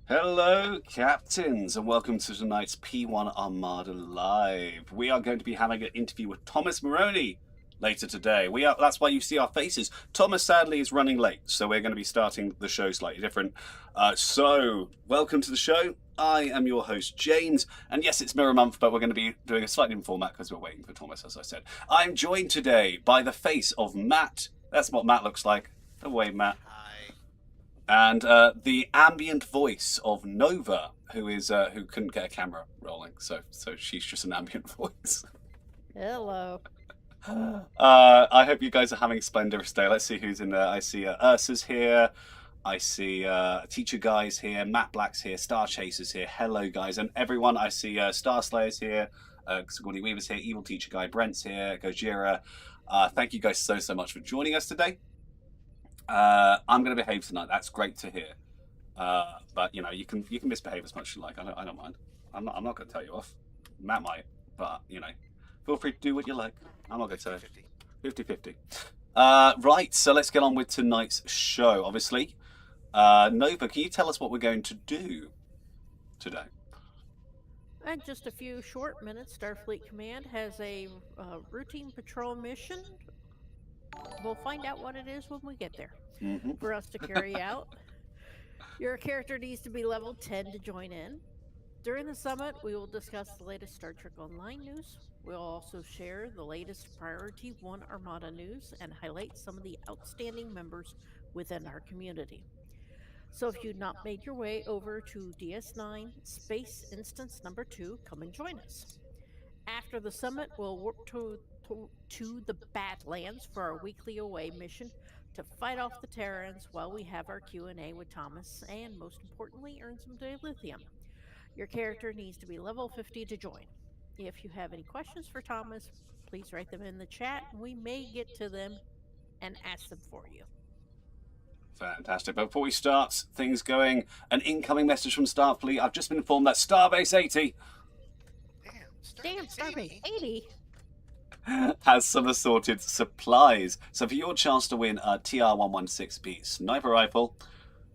Hello, captains, and welcome to tonight's P1 Armada Live. We are going to be having an interview with Thomas Maroney later today. That's why you see our faces. Thomas, sadly, is running late, so we're going to be starting the show slightly different. So, welcome to the show. I am your host, James, and yes, it's Mirror Month, but we're going to be doing a slightly different format because we're waiting for Thomas, as I said. I'm joined today by the face of Matt. That's what Matt looks like. Away, Matt. And the ambient voice of Nova, who couldn't get a camera rolling, so she's just an ambient voice. Hello. I hope you guys are having a splendorous day. Let's see who's in there. I see Ursa's here. I see Teacher Guy's here. Matt Black's here. Star Chaser's here. Hello, guys, and everyone. I see Star Slayer's here. Sigourney Weaver's here. Evil Teacher Guy Brent's here. Gojira. Thank you guys so much for joining us today. I'm going to behave tonight. That's great to hear. But you know, you can misbehave as much as you like. I don't mind. I'm not going to tell you off. Matt might, but you know, feel free to do what you like. I'm not going to tell you. 50-50. Right. So let's get on with tonight's show. Obviously, Nova, can you tell us what we're going to do today? In just a few short minutes, Starfleet Command has a routine patrol mission. We'll find out what it is when we get there. For us to carry out. Your character needs to be level 10 to join in. During the summit, we will discuss the latest Star Trek Online news. We'll also share the latest Priority 1 Armada news and highlight some of the outstanding members within our community. So if you've not made your way over to DS9 Space Instance number 2, come and join us. After the summit, we'll work to the Badlands for our weekly away mission to fight off the Terrans while we have our Q&A with Thomas and, most importantly, earn some dilithium. Your character needs to be level 50 to join. If you have any questions for Thomas, please write them in the chat. We may get to them and ask them for you. Fantastic. But before we start things going, an incoming message from Starfleet. I've just been informed that Starbase 80... Damn, Starbase 80? has some assorted supplies. So for your chance to win a TR-116B sniper rifle,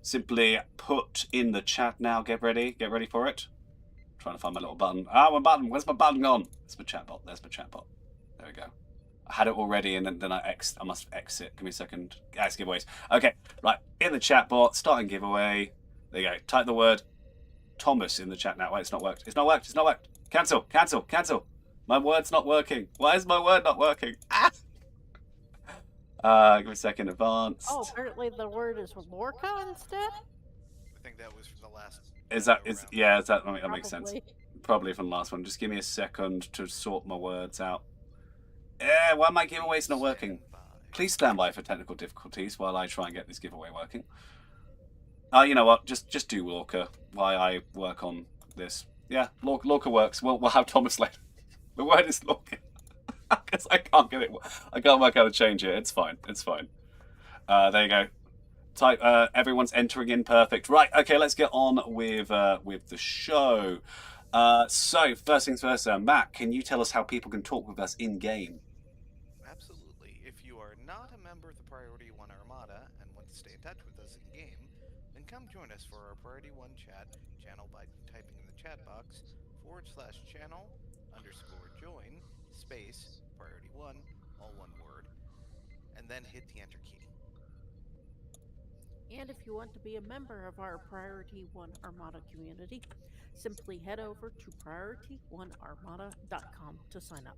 simply put in the chat now. Get ready for it. I'm trying to find my little button. My button. Where's my button gone? It's my chat bot. There's my chat bot. There we go. I had it already, and then I must exit. Give me a second. Guys, giveaways. Okay, right. In the chat bot, starting giveaway. There you go. Type the word Thomas in the chat now. Wait, it's not worked. It's not worked. Cancel. My word's not working. Why is my word not working? Give me a second. Advanced. Oh, apparently the word is Lorca instead? I think that was from the last. That makes sense. Probably from the last one. Just give me a second to sort my words out. Why are my giveaways not working? Please stand by for technical difficulties while I try and get this giveaway working. You know what? Just do Lorca while I work on this. Yeah, Lorca works. We'll have Thomas later. The word is Lorca. Because I can't get it. I can't work out how to change it. It's fine. There you go. Type. Everyone's entering in perfect. Right. Okay. Let's get on with the show. So first things first. Matt, can you tell us how people can talk with us in game? Absolutely. If you are not a member of the Priority 1 Armada and want to stay in touch with us in game, then come join us for our Priority 1 chat channel by typing in the chat box /channel_join space Priority 1, all one word, and then hit the enter key. And if you want to be a member of our Priority 1 Armada community, simply head over to priority1armada.com to sign up.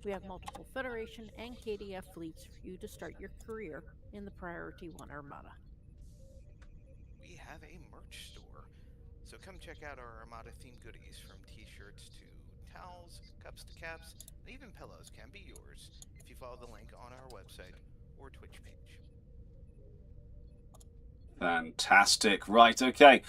We have multiple Federation and KDF fleets for you to start your career in the Priority 1 Armada. We have a merch store, so come check out our Armada themed goodies, from t-shirts to towels, cups to caps, and even pillows can be yours if you follow the link on our website or Twitch page. Fantastic. Right, okay.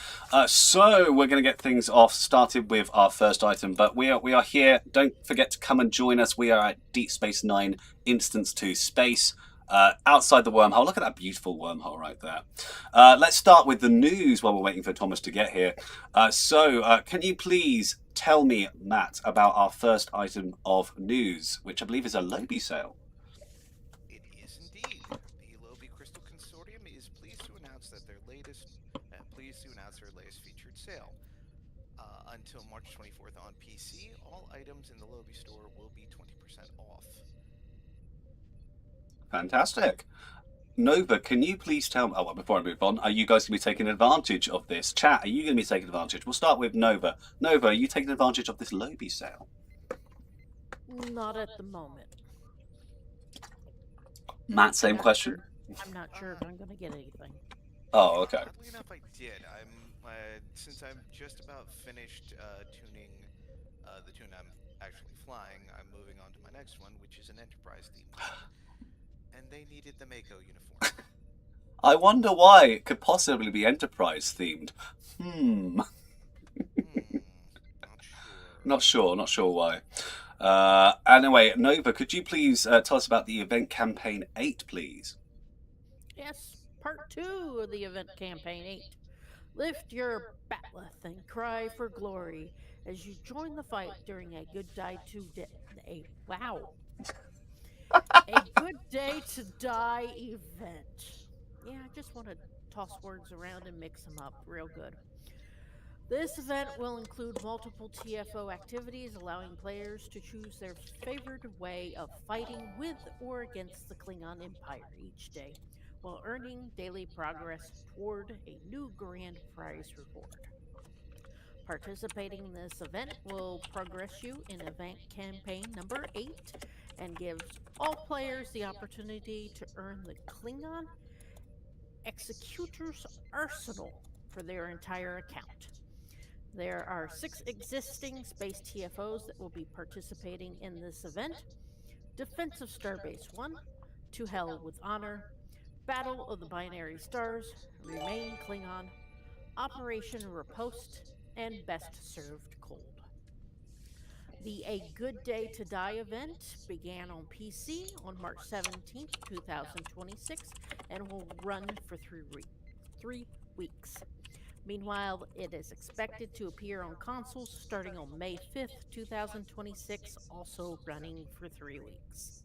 So we're going to get things off started with our first item, but we are here. Don't forget to come and join us. We are at Deep Space Nine Instance 2 Space. Outside the wormhole. Look at that beautiful wormhole right there. Let's start with the news while we're waiting for Thomas to get here. So can you please tell me, Matt, about our first item of news, which I believe is a Lobby sale? It is indeed. The Lobby Crystal Consortium is pleased to announce their latest feature sale. Until March 24th on PC, all items in the lobby store will be 20% off. Fantastic. Nova, can you please tell me, well, before I move on, are you guys going to be taking advantage of this? Chat, are you going to be taking advantage? We'll start with Nova. Nova, are you taking advantage of this lobby sale? Not at the moment. Matt, same question. I'm not sure if I'm going to get anything. Oh, okay. Oddly enough, I did. Since I'm just about finished tuning the tune I'm actually flying, I'm moving on to my next one, which is an Enterprise themed one. And they needed the Mako uniform. I wonder why it could possibly be Enterprise themed. Not sure why. Anyway, Nova, could you please tell us about the event campaign 8, please? Yes, part 2 of the event campaign 8. Lift your batleth and cry for glory as you join the fight during a good day to a good day to die event. Yeah, I just want to toss words around and mix them up real good. This event will include multiple TFO activities, allowing players to choose their favored way of fighting with or against the Klingon Empire each day, while earning daily progress toward a new grand prize reward. Participating in this event will progress you in event campaign number 8 and gives all players the opportunity to earn the Klingon Executor's Arsenal for their entire account. There are 6 existing space TFOs that will be participating in this event: Defensive Starbase 1, To Hell with Honor, Battle of the Binary Stars, Remain Klingon, Operation Riposte, and Best Served Cold. The A Good Day to Die event began on PC on March 17th, 2026, and will run for 3 weeks. Meanwhile, it is expected to appear on consoles starting on May 5th, 2026, also running for 3 weeks.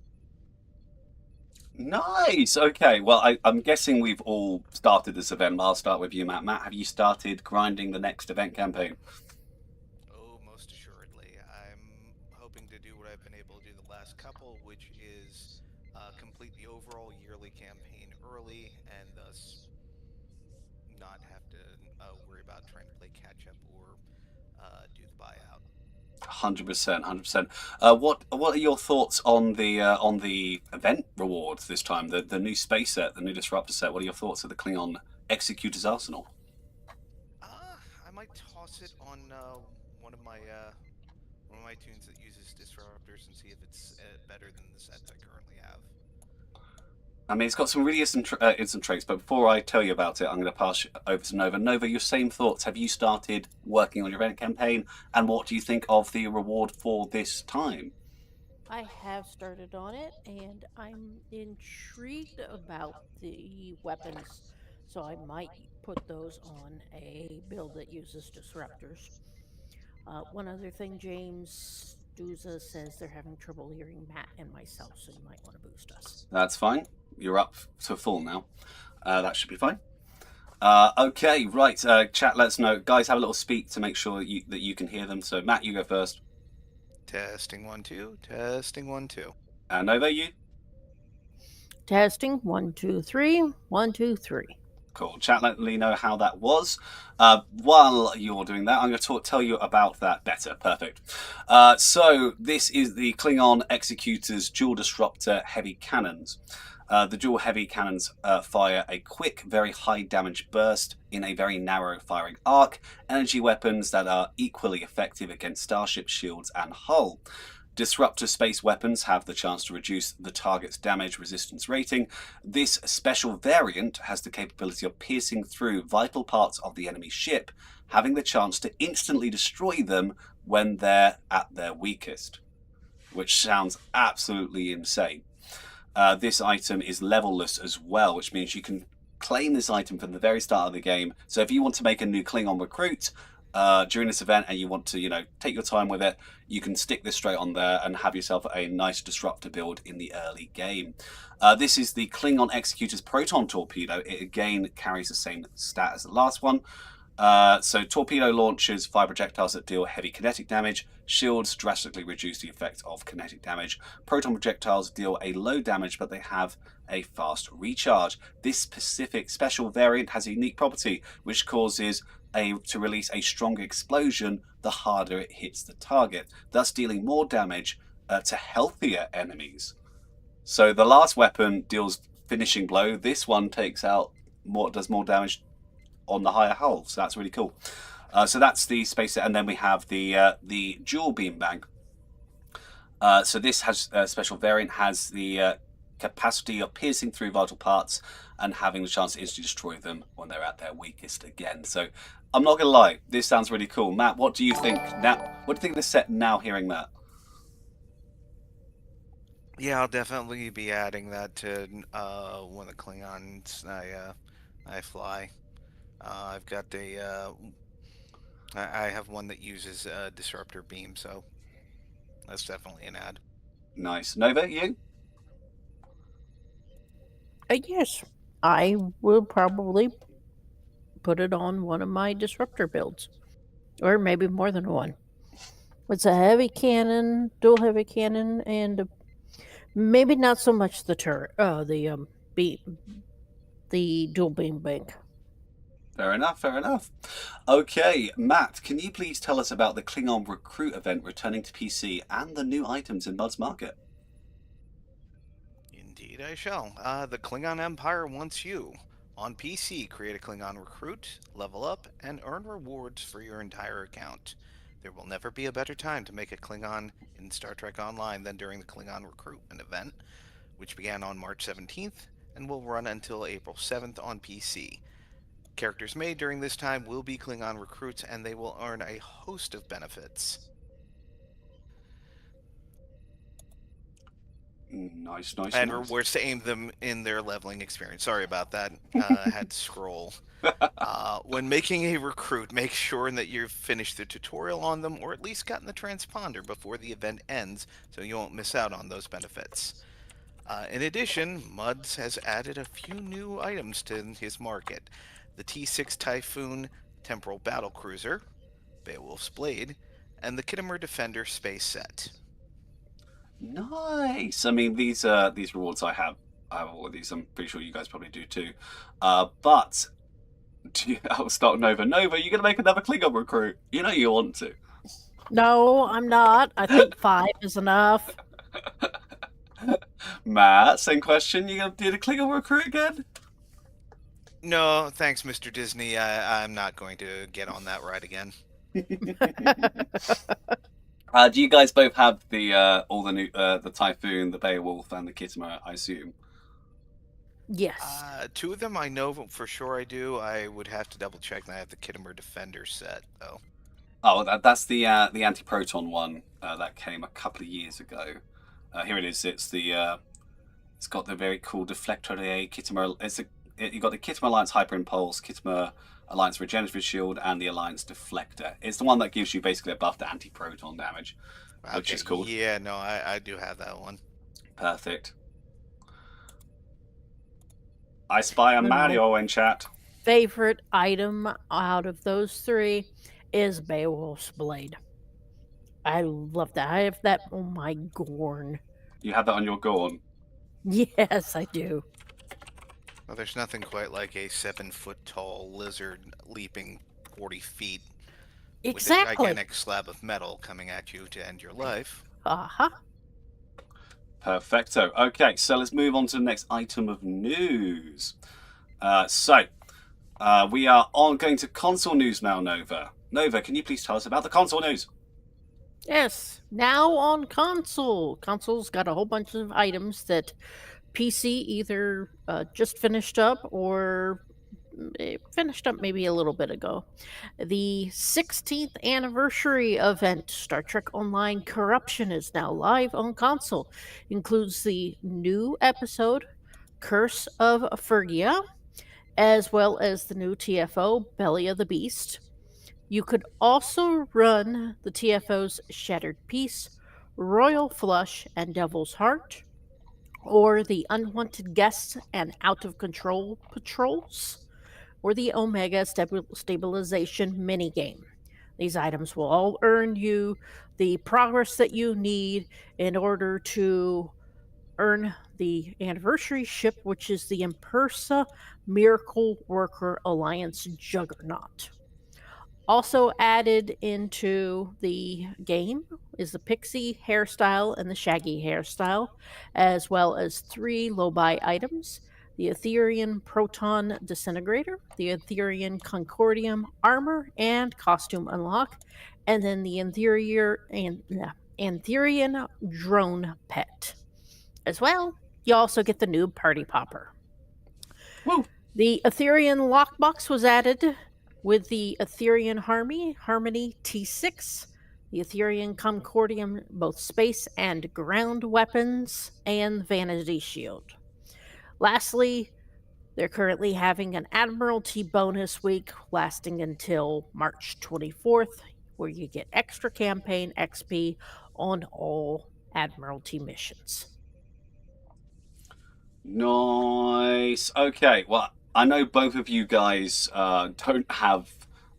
Nice. Okay. Well, I'm guessing we've all started this event. I'll start with you, Matt. Matt, have you started grinding the next event campaign? Oh, most assuredly. I'm hoping to do what I've been able to do the last couple, which is complete the overall yearly campaign early, and thus not have to worry about trying to play catch up or do the buyout. 100%. What are your thoughts on the event rewards this time? The new space set, the new disruptor set. What are your thoughts of the Klingon Executor's Arsenal? I might toss it on one of my tunes that uses disruptors and see if it's better than the sets I currently have. I mean, it's got some really instant traits, but before I tell you about it, I'm going to pass over to Nova. Nova, your same thoughts. Have you started working on your event campaign, and what do you think of the reward for this time? I have started on it, and I'm intrigued about the weapons, so I might put those on a build that uses disruptors. One other thing, James Duza says they're having trouble hearing Matt and myself, so you might want to boost us. That's fine. You're up to full now. That should be fine. Okay, right. Chat, let us know. Guys, have a little speak to make sure that you can hear them. So, Matt, you go first. Testing 1 2. Testing 1 2. Nova, you. Testing 1 2 3 1 2 3. Cool. Chat, let me know how that was. While you're doing that, I'm going to tell you about that better. Perfect. So this is the Klingon Executor's Dual Disruptor Heavy Cannons. The dual heavy cannons fire a quick, very high damage burst in a very narrow firing arc, energy weapons that are equally effective against starship shields and hull. Disruptor space weapons have the chance to reduce the target's damage resistance rating. This special variant has the capability of piercing through vital parts of the enemy ship, having the chance to instantly destroy them when they're at their weakest, which sounds absolutely insane. This item is levelless as well, which means you can claim this item from the very start of the game. So if you want to make a new Klingon recruit during this event and you want to, take your time with it, you can stick this straight on there and have yourself a nice disruptor build in the early game. This is the Klingon Executor's Proton Torpedo. It again carries the same stat as the last one. So torpedo launchers fire projectiles that deal heavy kinetic damage. Shields drastically reduce the effect of kinetic damage. Proton projectiles deal a low damage, but they have a fast recharge. This specific special variant has a unique property, which causes to release a stronger explosion the harder it hits the target, thus dealing more damage to healthier enemies. So the last weapon deals finishing blow. This one does more damage on the higher hull, so that's really cool. So that's the space, and then we have the dual beambank. So this has a special variant, has the capacity of piercing through vital parts and having the chance to instantly destroy them when they're at their weakest again. So I'm not gonna lie, this sounds really cool. Matt, what do you think now? What do you think of the set now? Hearing that? Yeah, I'll definitely be adding that to one of the Klingons I fly. I've got I have one that uses disruptor beam, so that's definitely an add. Nice. Nova, you? Yes, I will probably put it on one of my disruptor builds, or maybe more than one. It's a heavy cannon, dual heavy cannon, and maybe not so much the turret. The dual beam bank. Fair enough, fair enough. Okay, Matt, can you please tell us about the Klingon Recruit event returning to PC and the new items in Bud's Market? Indeed, I shall. The Klingon Empire wants you. On PC, create a Klingon Recruit, level up, and earn rewards for your entire account. There will never be a better time to make a Klingon in Star Trek Online than during the Klingon Recruitment event, which began on March 17th and will run until April 7th on PC. Characters made during this time will be Klingon recruits, and they will earn a host of benefits. Nice. And rewards to aim them in their leveling experience. Sorry about that. Had to scroll. When making a recruit, make sure that you've finished the tutorial on them, or at least gotten the transponder before the event ends, so you won't miss out on those benefits. In addition, Muds has added a few new items to his market. The T6 Typhoon Temporal Battlecruiser, Beowulf's Blade, and the Kittimer Defender space set. Nice. I mean, these rewards I have all of these. I'm pretty sure you guys probably do too. But I'll start Nova. Nova, you're gonna make another Klingon recruit. You know you want to. No, I'm not. I think 5 is enough. Matt, same question. You gonna do the Klingon recruit again? No, thanks, Mr. Disney. I'm not going to get on that ride again. Do you guys both have the all the new the Typhoon, the Beowulf, and the Kittimer? I assume. Yes. 2 of them I know for sure I do. I would have to double check that I have the Kittimer Defender set, though. Oh, that's the anti-proton one that came a couple of years ago. Here it is. It's it's got the very cool deflector. Kittimer. You got the Kittimer Alliance Hyper Impulse, Kittimer Alliance Regenerative Shield, and the Alliance Deflector. It's the one that gives you basically a buff to anti-proton damage, which is cool. Yeah, no, I do have that one. Perfect. I spy a Mario in chat. Favorite item out of those 3 is Beowulf's Blade. I love that. I have that on my Gorn. You have that on your Gorn? Yes, I do. Well, there's nothing quite like a 7-foot-tall lizard leaping 40 feet Exactly. with a gigantic slab of metal coming at you to end your life. Uh-huh. Perfecto. Okay, so let's move on to the next item of news. We are going to console news now, Nova. Nova, can you please tell us about the console news? Yes. Now on console. Console's got a whole bunch of items that PC either just finished up or finished up maybe a little bit ago. The 16th anniversary event, Star Trek Online Corruption, is now live on console. Includes the new episode, Curse of Phrygia, as well as the new TFO, Belly of the Beast. You could also run the TFO's Shattered Peace, Royal Flush, and Devil's Heart, or the Unwanted Guests and Out of Control patrols. or the Omega Stabilization minigame. These items will all earn you the progress that you need in order to earn the anniversary ship, which is the Impersa Miracle Worker Alliance Juggernaut. Also added into the game is the pixie hairstyle and the shaggy hairstyle, as well as 3 low-buy items: the Etherean Proton Disintegrator, the Etherean Concordium armor and costume unlock, and then the Antherian drone pet. As well, you also get the noob party popper. Woo! The Etherean lockbox was added with the Etherean Harmony T6, the Etherean Concordium, both space and ground weapons, and Vanity Shield. Lastly, they're currently having an Admiralty bonus week lasting until March 24th, where you get extra campaign XP on all Admiralty missions. Nice. Okay, well, I know both of you guys don't have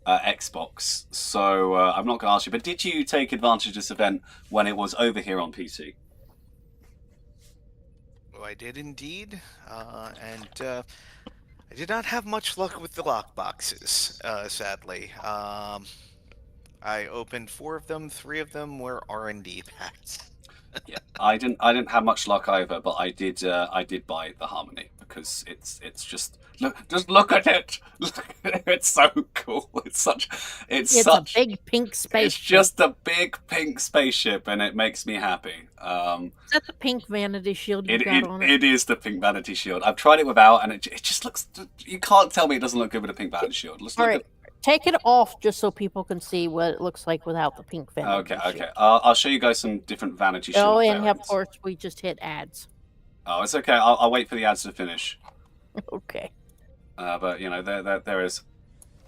Xbox, so I'm not going to ask you, but did you take advantage of this event when it was over here on PC? Well, I did indeed, and I did not have much luck with the lockboxes, sadly. I opened 4 of them. 3 of them were R&D packs. Yeah, I didn't have much luck either, but I did buy the Harmony because it's just look at it. It's so cool. It's a big pink spaceship. It's just a big pink spaceship, and it makes me happy. Is that the pink Vanity Shield you got on it? It is the pink Vanity Shield. I've tried it without, and it just looks. You can't tell me it doesn't look good with a pink Vanity Shield. All right. Take it off just so people can see what it looks like without the pink Vanity Shield. Okay. I'll show you guys some different Vanity Shield. Oh, and of course, we just hit ads. Oh, it's okay. I'll wait for the ads to finish. Okay. But, you know, there is...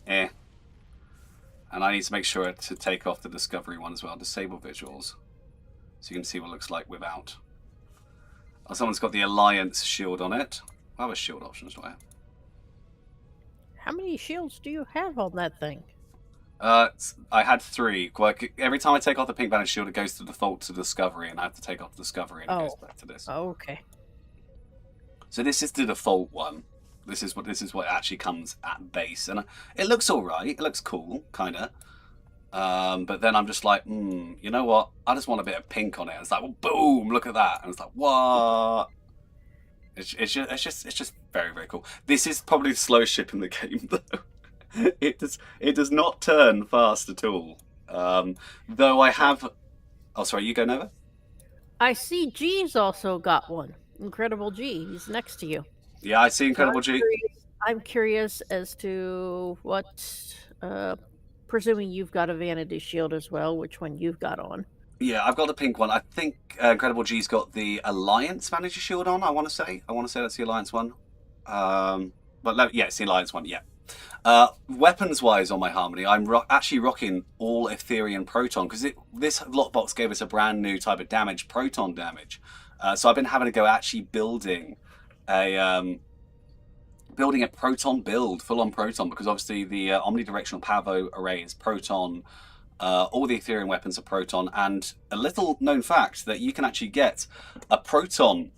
And I need to make sure to take off the Discovery one as well. Disable visuals. So you can see what it looks like without. Oh, someone's got the Alliance shield on it. What other shield options do I have? How many shields do you have on that thing? I had 3. Every time I take off the pink Vanity Shield, it goes to default to Discovery, and I have to take off the Discovery, and it goes back to this. Oh, okay. So this is the default one. This is what actually comes at base, and it looks all right. It looks cool, kind of. But then I'm just like, you know what? I just want a bit of pink on it. And it's like, well, boom! Look at that! And it's like, what? It's just very, very cool. This is probably the slowest ship in the game, though. It does not turn fast at all. Though I have. Oh, sorry. You go, Nova. I see G's also got one. Incredible G. He's next to you. Yeah, I see Incredible G. I'm curious as to what. Presuming you've got a Vanity Shield as well, which one you've got on. Yeah, I've got the pink one. I think Incredible G's got the Alliance Vanity Shield on, I want to say. That's the Alliance one. It's the Alliance one, yeah. Weapons-wise on my Harmony, I'm actually rocking all Etherean Proton, because this lockbox gave us a brand new type of damage, Proton damage. So I've been having to go actually building a Proton build, full-on Proton, because obviously the omnidirectional Pavo array is Proton. All the Etherean weapons are Proton, and a little known fact that you can actually get a Proton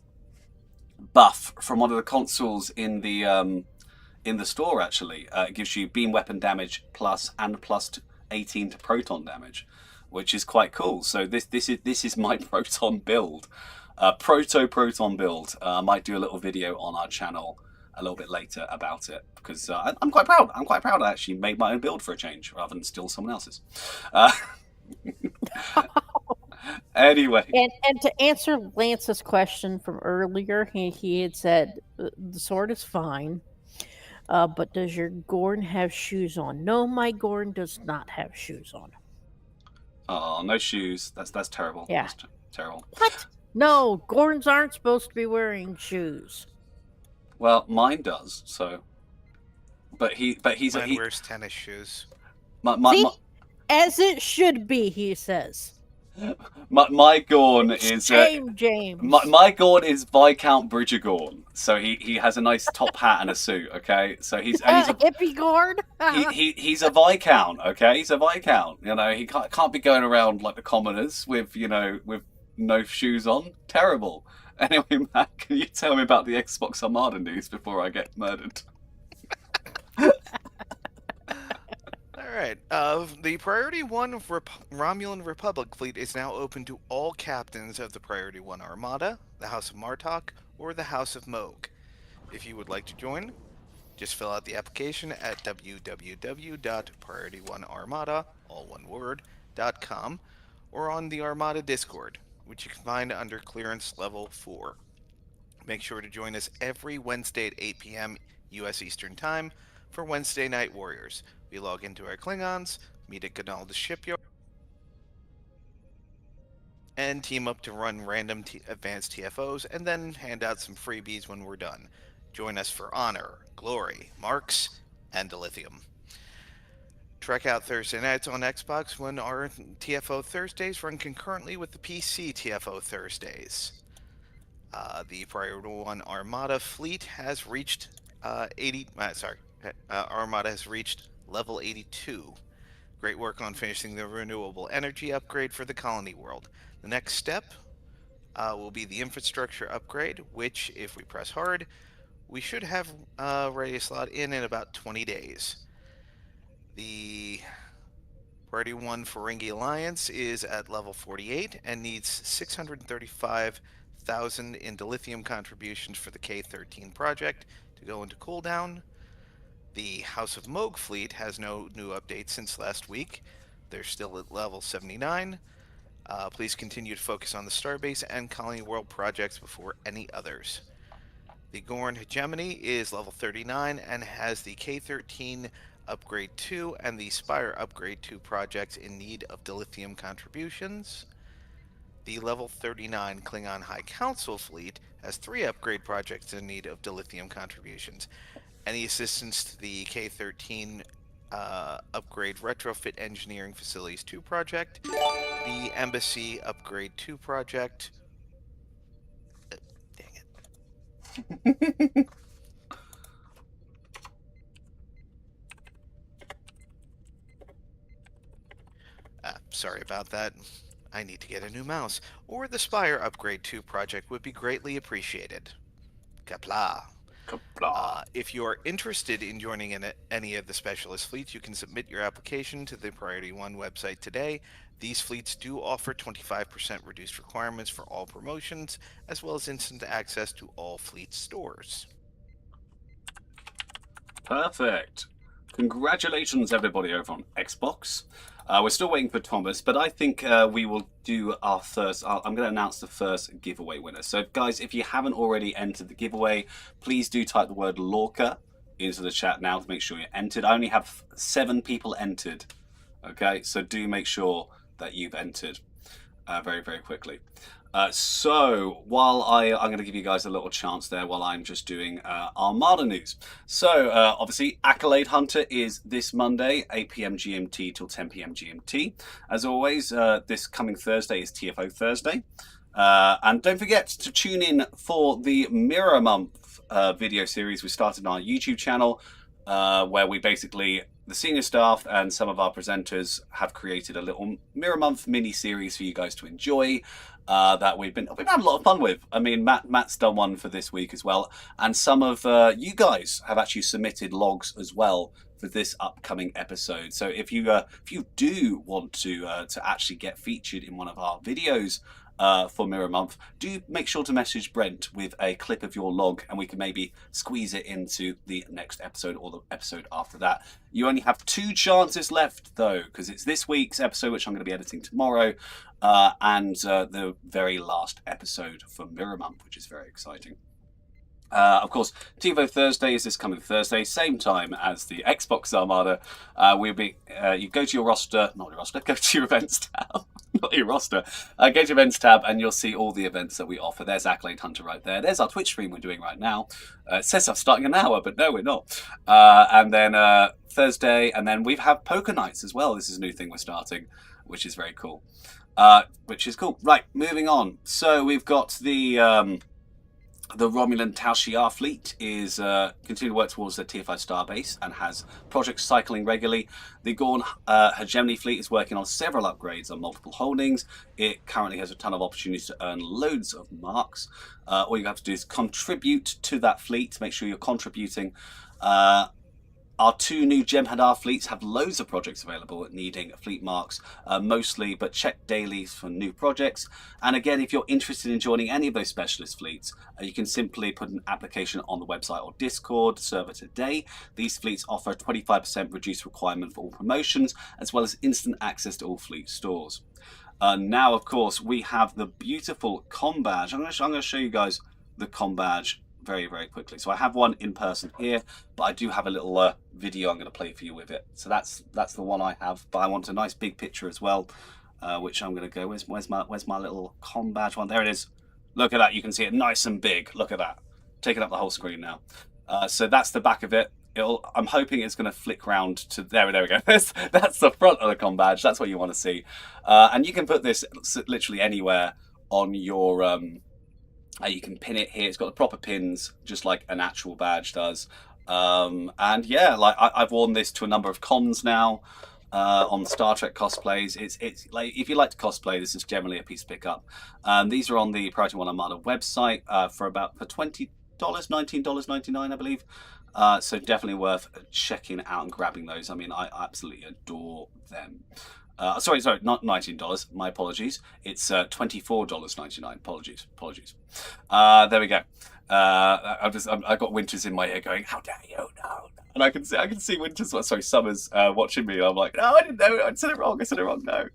buff from one of the consoles in the store. Actually, it gives you beam weapon damage plus 18 to Proton damage, which is quite cool. So this is my Proton build, Proton build. I might do a little video on our channel a little bit later about it, because I'm quite proud. I actually made my own build for a change rather than steal someone else's. Anyway. And to answer Lance's question from earlier, he had said the sword is fine, but does your Gorn have shoes on? No, my Gorn does not have shoes on. Oh, no shoes. That's terrible. Yeah. That's terrible. What? No, Gorns aren't supposed to be wearing shoes. Well, mine does. So, but he wears tennis shoes. See? As it should be, he says. My Gorn is Shame, James. my Gorn is Viscount Bridgergorn, so he has a nice top hat and a suit. Okay, so he's a hippie guard. he's a Viscount. Okay, he's a Viscount. You know, he can't be going around like the commoners with with no shoes on. Terrible. Anyway, Matt, can you tell me about the Xbox Armada news before I get murdered? Alright, the Priority 1 Romulan Republic fleet is now open to all captains of the Priority 1 Armada, the House of Martok, or the House of Moog. If you would like to join, just fill out the application at www.priority1armada, all one word, .com, or on the Armada Discord, which you can find under Clearance Level 4. Make sure to join us every Wednesday at 8 p.m. U.S. Eastern Time for Wednesday Night Warriors. We log into our Klingons, meet at Ganalda's shipyard, and team up to run random advanced TFOs, and then hand out some freebies when we're done. Join us for honor, glory, marks, and dilithium. Check out Thursday nights on Xbox when our TFO Thursdays run concurrently with the PC TFO Thursdays. The Priority 1 Armada fleet has reached Armada has reached level 82. Great work on finishing the renewable energy upgrade for the colony world. The next step will be the infrastructure upgrade, which, if we press hard, we should have ready to slot in about 20 days. The Priority 1 Ferengi Alliance is at level 48 and needs 635,000 in dilithium contributions for the K-13 project to go into cooldown. The House of Moog fleet has no new updates since last week. They're still at level 79. Please continue to focus on the Starbase and Colony World projects before any others. The Gorn Hegemony is level 39 and has the K-13 Upgrade 2 and the Spire Upgrade 2 projects in need of dilithium contributions. The level 39 Klingon High Council fleet has 3 upgrade projects in need of dilithium contributions. Any assistance to the K-13 Upgrade Retrofit Engineering Facilities 2 project, the Embassy Upgrade 2 project. Dang it. Sorry about that. I need to get a new mouse. Or the Spire Upgrade 2 project would be greatly appreciated. Kapla. If you are interested in joining any of the specialist fleets, you can submit your application to the Priority 1 website today. These fleets do offer 25% reduced requirements for all promotions, as well as instant access to all fleet stores. Perfect. Congratulations, everybody over on Xbox. We're still waiting for Thomas, but I think we will do our first. I'm going to announce the first giveaway winner. So, guys, if you haven't already entered the giveaway, please do type the word Lorca into the chat now to make sure you're entered. I only have 7 people entered. Okay, so do make sure that you've entered very, very quickly. So while I'm going to give you guys a little chance there while I'm just doing Armada news. So obviously Accolade Hunter is this Monday, 8 p.m. GMT till 10 p.m. GMT. As always, this coming Thursday is TFO Thursday. And don't forget to tune in for the Mirror Month video series we started on our YouTube channel, where we basically, the senior staff and some of our presenters have created a little Mirror Month mini series for you guys to enjoy. That we've had a lot of fun with. I mean, Matt's done one for this week as well, and some of you guys have actually submitted logs as well for this upcoming episode. So if you do want to actually get featured in one of our videos for Mirror Month, do make sure to message Brent with a clip of your log, and we can maybe squeeze it into the next episode or the episode after that. You only have 2 chances left though, because it's this week's episode, which I'm going to be editing tomorrow, and the very last episode for Mirror Month, which is very exciting. Of course, TiVo Thursday is this coming Thursday, same time as the Xbox Armada. We'll be you go to your roster, not your roster, go to your events tab, not your roster. Go to your events tab, and you'll see all the events that we offer. There's Accolade Hunter right there. There's our Twitch stream we're doing right now. It says I'm starting an hour, but no, we're not. And then Thursday, and then we have poker nights as well. This is a new thing we're starting, which is very cool. which is cool. Right, moving on. So we've got the Romulan Tal Shiar fleet is continuing to work towards the Tier 5 starbase and has projects cycling regularly. The Gorn Hegemony fleet is working on several upgrades on multiple holdings. It currently has a ton of opportunities to earn loads of marks. All you have to do is contribute to that fleet. Make sure you're contributing. Our 2 new Jem'Hadar fleets have loads of projects available needing fleet marks mostly, but check dailies for new projects. And again, if you're interested in joining any of those specialist fleets, you can simply put an application on the website or Discord server today. These fleets offer a 25% reduced requirement for all promotions, as well as instant access to all fleet stores. Now, of course, we have the beautiful com badge. I'm going to show you guys the com badge very, very quickly. So I have one in person here, but I do have a little video I'm going to play for you with it. So that's the one I have, but I want a nice big picture as well, which I'm going to go. Where's my little com badge one? There it is. Look at that. You can see it nice and big. Look at that. Taking up the whole screen now. So that's the back of it. I'm hoping it's going to flick round to there we go. That's the front of the com badge. That's what you want to see. And you can put this literally anywhere on your you can pin it here. It's got the proper pins, just like an actual badge does. And yeah, like I've worn this to a number of cons now on Star Trek cosplays. It's like, if you like to cosplay, this is generally a piece to pick up. These are on the Priority 1 Armada website for $20, $19.99, I believe. So definitely worth checking out and grabbing those. I mean, I absolutely adore them. Sorry, not $19. My apologies. It's $24.99. Apologies. There we go. I got Winters in my ear going, "How dare you?" No. And I can see Winters. Sorry, Summers watching me. I'm like, "No, I didn't know. I said it wrong. No."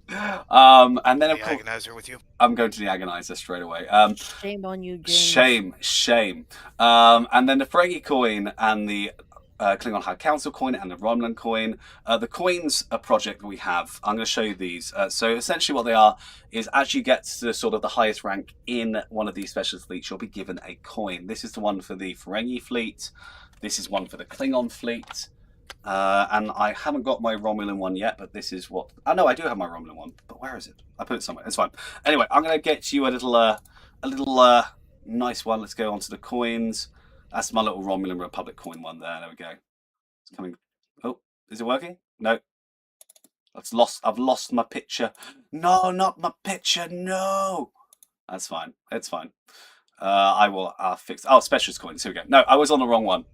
And then of course, Agonizer with you. I'm going to the Agonizer straight away. Shame on you, James. Shame. And then the Ferengi coin and the Klingon High Council coin and the Romulan coin. The coins project that we have, I'm going to show you these. So essentially what they are is as you get to sort of the highest rank in one of these specialist fleets, you'll be given a coin. This is the one for the Ferengi fleet. This is one for the Klingon fleet. And I haven't got my Romulan one yet, but this is what... Oh, no, I do have my Romulan one, but where is it? I put it somewhere. It's fine. Anyway, I'm going to get you a little nice one. Let's go on to the coins. That's my little Romulan Republic coin one there. There we go. It's coming. Oh, is it working? No. I've lost my picture. No, not my picture. No. That's fine. It's fine. I'll fix. Oh, specialist coins. Here we go. No, I was on the wrong one.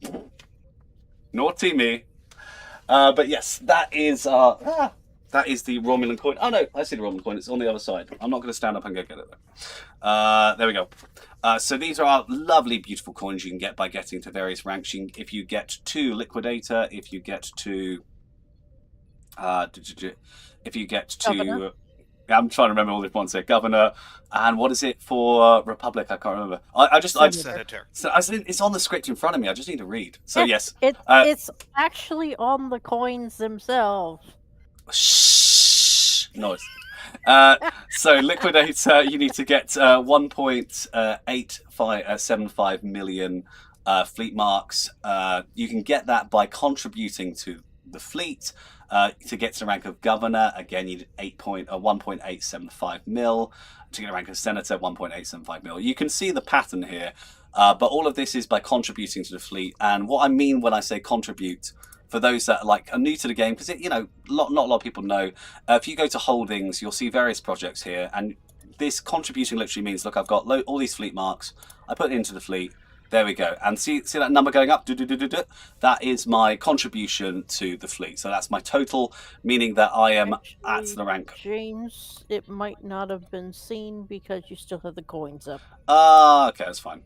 Naughty me. But yes, that is the Romulan coin. Oh no, I see the Romulan coin. It's on the other side. I'm not going to stand up and go get it though. There we go. So these are our lovely, beautiful coins you can get by getting to various ranks. If you get to Liquidator, if you get to, Governor. I'm trying to remember all the ones here. Governor, and what is it for Republic? I can't remember. Senator. It's on the script in front of me. I just need to read. So yes, it's actually on the coins themselves. Shh, noise. So Liquidator, you need to get 1.8575 million fleet marks. You can get that by contributing to the fleet. To get to the rank of Governor, again, you need 1.875 mil. To get a rank of Senator, 1.875 mil. You can see the pattern here, but all of this is by contributing to the fleet. And what I mean when I say contribute, for those that are new to the game, because not a lot of people know, if you go to holdings, you'll see various projects here, and this contributing literally means, look, I've got all these fleet marks, I put it into the fleet, there we go, and see that number going up, that is my contribution to the fleet. So that's my total, meaning that I am at the rank. James, it might not have been seen because you still have the coins up. Okay, that's fine.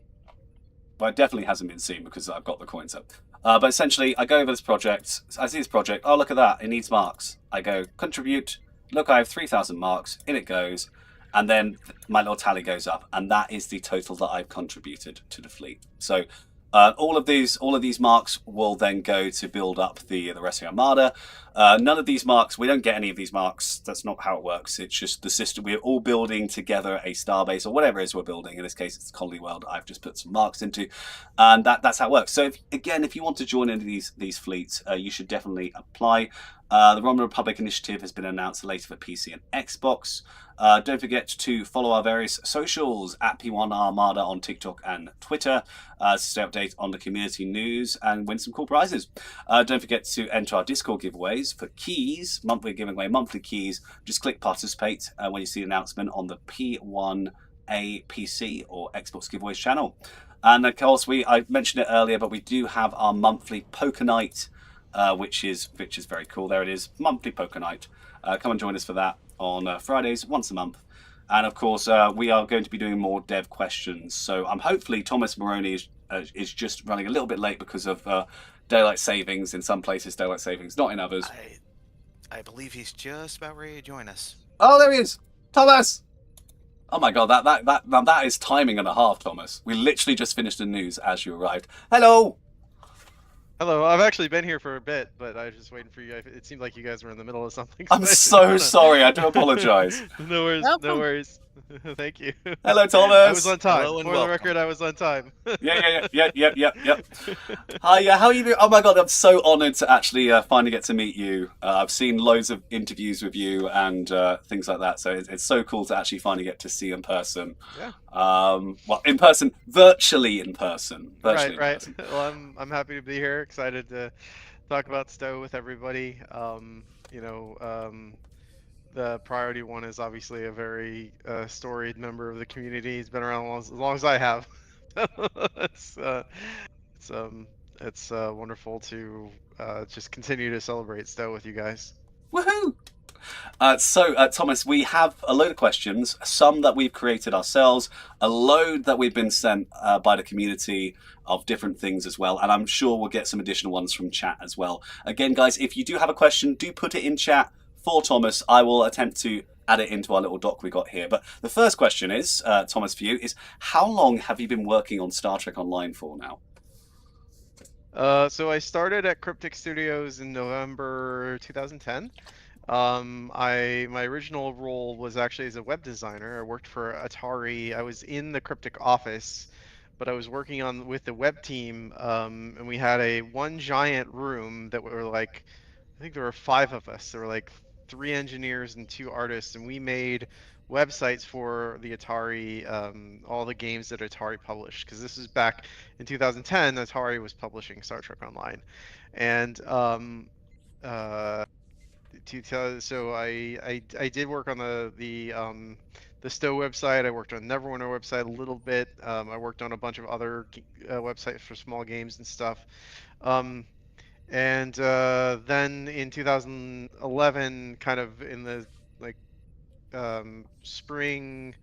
Well, it definitely hasn't been seen because I've got the coins up. But essentially, I go over this project. I see this project. Oh, look at that. It needs marks. I go, contribute. Look, I have 3,000 marks. In it goes. And then my little tally goes up. And that is the total that I've contributed to the fleet. So all of these marks will then go to build up the rest of the Armada. None of these marks, we don't get any of these marks. That's not how it works. It's just the system. We're all building together a starbase or whatever it is we're building. In this case, it's the Colony World. I've just put some marks into, and that's how it works. So if you want to join into these fleets, you should definitely apply. The Roman Republic Initiative has been announced later for PC and Xbox. Don't forget to follow our various socials at P1 Armada on TikTok and Twitter to stay updated on the community news and win some cool prizes. Don't forget to enter our Discord giveaways for keys. We're giving away monthly keys. Just click participate when you see the announcement on the P1A PC or Xbox giveaways channel. And of course, I mentioned it earlier, but we do have our monthly poker night, which is very cool. There it is, monthly poker night. Come and join us for that on Fridays, once a month. And of course, we are going to be doing more dev questions. So hopefully Thomas Moroni is just running a little bit late because of daylight savings in some places, daylight savings not in others. I believe he's just about ready to join us. Oh, there he is, Thomas. Oh my god, that is timing and a half, Thomas. We literally just finished the news as you arrived. Hello! Hello, I've actually been here for a bit, but I was just waiting for you. It seemed like you guys were in the middle of something. I'm so sorry, I do apologise. No worries, Welcome. no worries. Thank you. Hello, Thomas. I was on time. Hello and For the welcome. record, I was on time. Yeah. Hi, how are you doing? Oh my god, I'm so honoured to actually finally get to meet you. I've seen loads of interviews with you and things like that, so it's so cool to actually finally get to see you in person. Yeah. Well, in person, virtually in person. Right. In person. Well, I'm happy to be here. Excited to talk about Stowe with everybody. The priority one is obviously a very storied member of the community. He's been around as long as I have. It's wonderful to just continue to celebrate Stowe with you guys. Woohoo! Thomas, we have a load of questions, some that we've created ourselves, a load that we've been sent by the community of different things as well, and I'm sure we'll get some additional ones from chat as well. Again, guys, if you do have a question, do put it in chat for Thomas. I will attempt to add it into our little doc we got here. But the first question is, Thomas, for you, is how long have you been working on Star Trek Online for now? So I started at Cryptic Studios in November 2010. My original role was actually as a web designer. I worked for Atari. I was in the Cryptic office, but I was working with the web team, and we had one giant room that were like, I think there were 5 of us. There were like 3 engineers and 2 artists, and we made websites for the Atari, all the games that Atari published, because this is back in 2010. Atari was publishing Star Trek Online, and so I did work on the Stowe website. I worked on Neverwinter website a little bit. I worked on a bunch of other websites for small games and stuff. And then in 2011, kind of in the spring,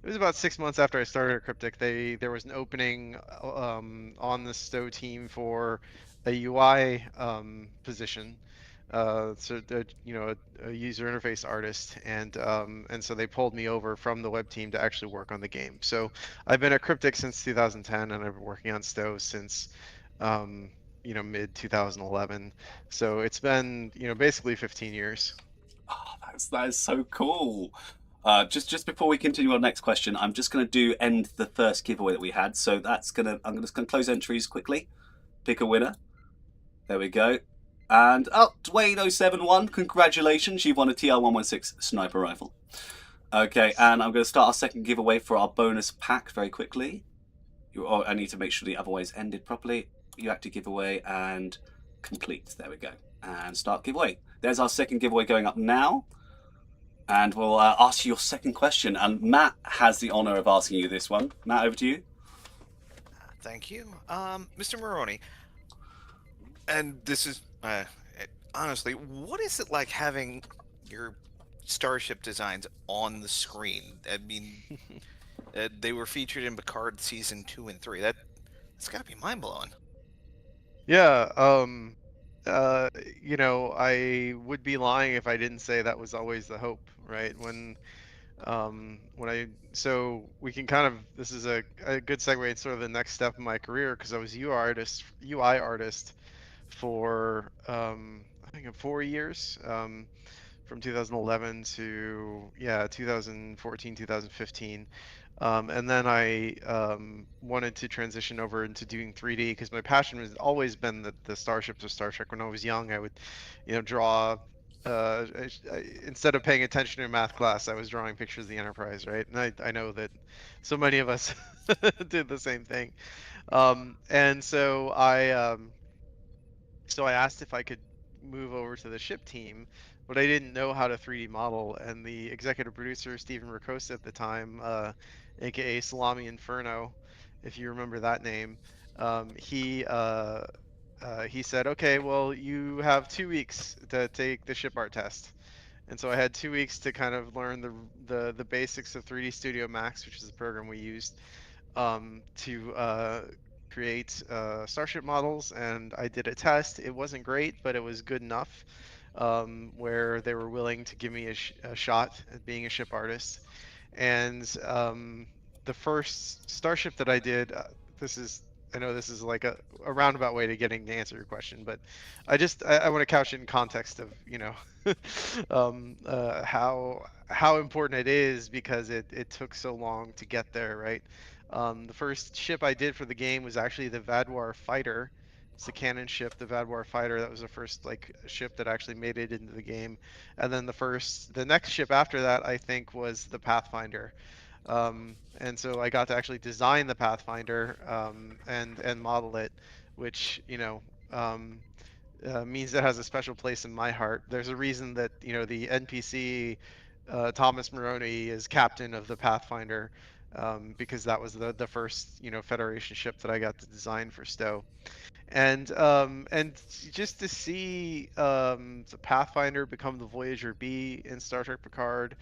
it was about 6 months after I started at Cryptic, there was an opening on the Stowe team for a UI position. A user interface artist, and so they pulled me over from the web team to actually work on the game. So I've been at Cryptic since 2010, and I've been working on Stowe since mid 2011. So it's been basically 15 years. Oh, that is so cool. Just before we continue our next question, I'm just going to end the first giveaway that we had. So I'm just going to close entries quickly, pick a winner. There we go. And Dwayne071, congratulations, you've won a TR-116 sniper rifle. Okay, and I'm going to start our second giveaway for our bonus pack very quickly. I need to make sure the otherwise ended properly. You active giveaway and complete. There we go. And start giveaway. There's our second giveaway going up now. And we'll ask you your second question. And Matt has the honor of asking you this one. Matt, over to you. Thank you. Mr. Moroni, and this is, honestly, what is it like having your starship designs on the screen? I mean, they were featured in Picard Season 2 and 3. That's got to be mind-blowing. Yeah, I would be lying if I didn't say that was always the hope, right? So we can this is a good segue into sort of the next step in my career, because I was UI artist for I think 4 years, from 2011 to 2014, 2015. And then I wanted to transition over into doing 3D because my passion has always been the starships of Star Trek. When I was young, I would, draw. Instead of paying attention in math class, I was drawing pictures of the Enterprise, right? And I know that so many of us did the same thing. And so I asked if I could move over to the ship team, but I didn't know how to 3D model. And the executive producer, Stephen Rakosa at the time, aka Salami Inferno, if you remember that name, he said, "Okay, well, you have 2 weeks to take the ship art test." And so I had 2 weeks to kind of learn the basics of 3D Studio Max, which is the program we used to create starship models, and I did a test. It wasn't great, but it was good enough where they were willing to give me a shot at being a ship artist. And the first starship that I did, this is I know this is like a roundabout way to getting to answer your question, but I want to couch it in context of how important it is because it took so long to get there, right? The first ship I did for the game was actually the Vadwar Fighter. It's a cannon ship, the Vadwar Fighter. That was the first like ship that actually made it into the game. And then the next ship after that, I think, was the Pathfinder. And so I got to actually design the Pathfinder and model it, which means it has a special place in my heart. There's a reason that the NPC Thomas Moroni is captain of the Pathfinder, because that was the first Federation ship that I got to design for Stowe. And just to see the Pathfinder become the Voyager B in Star Trek Picard,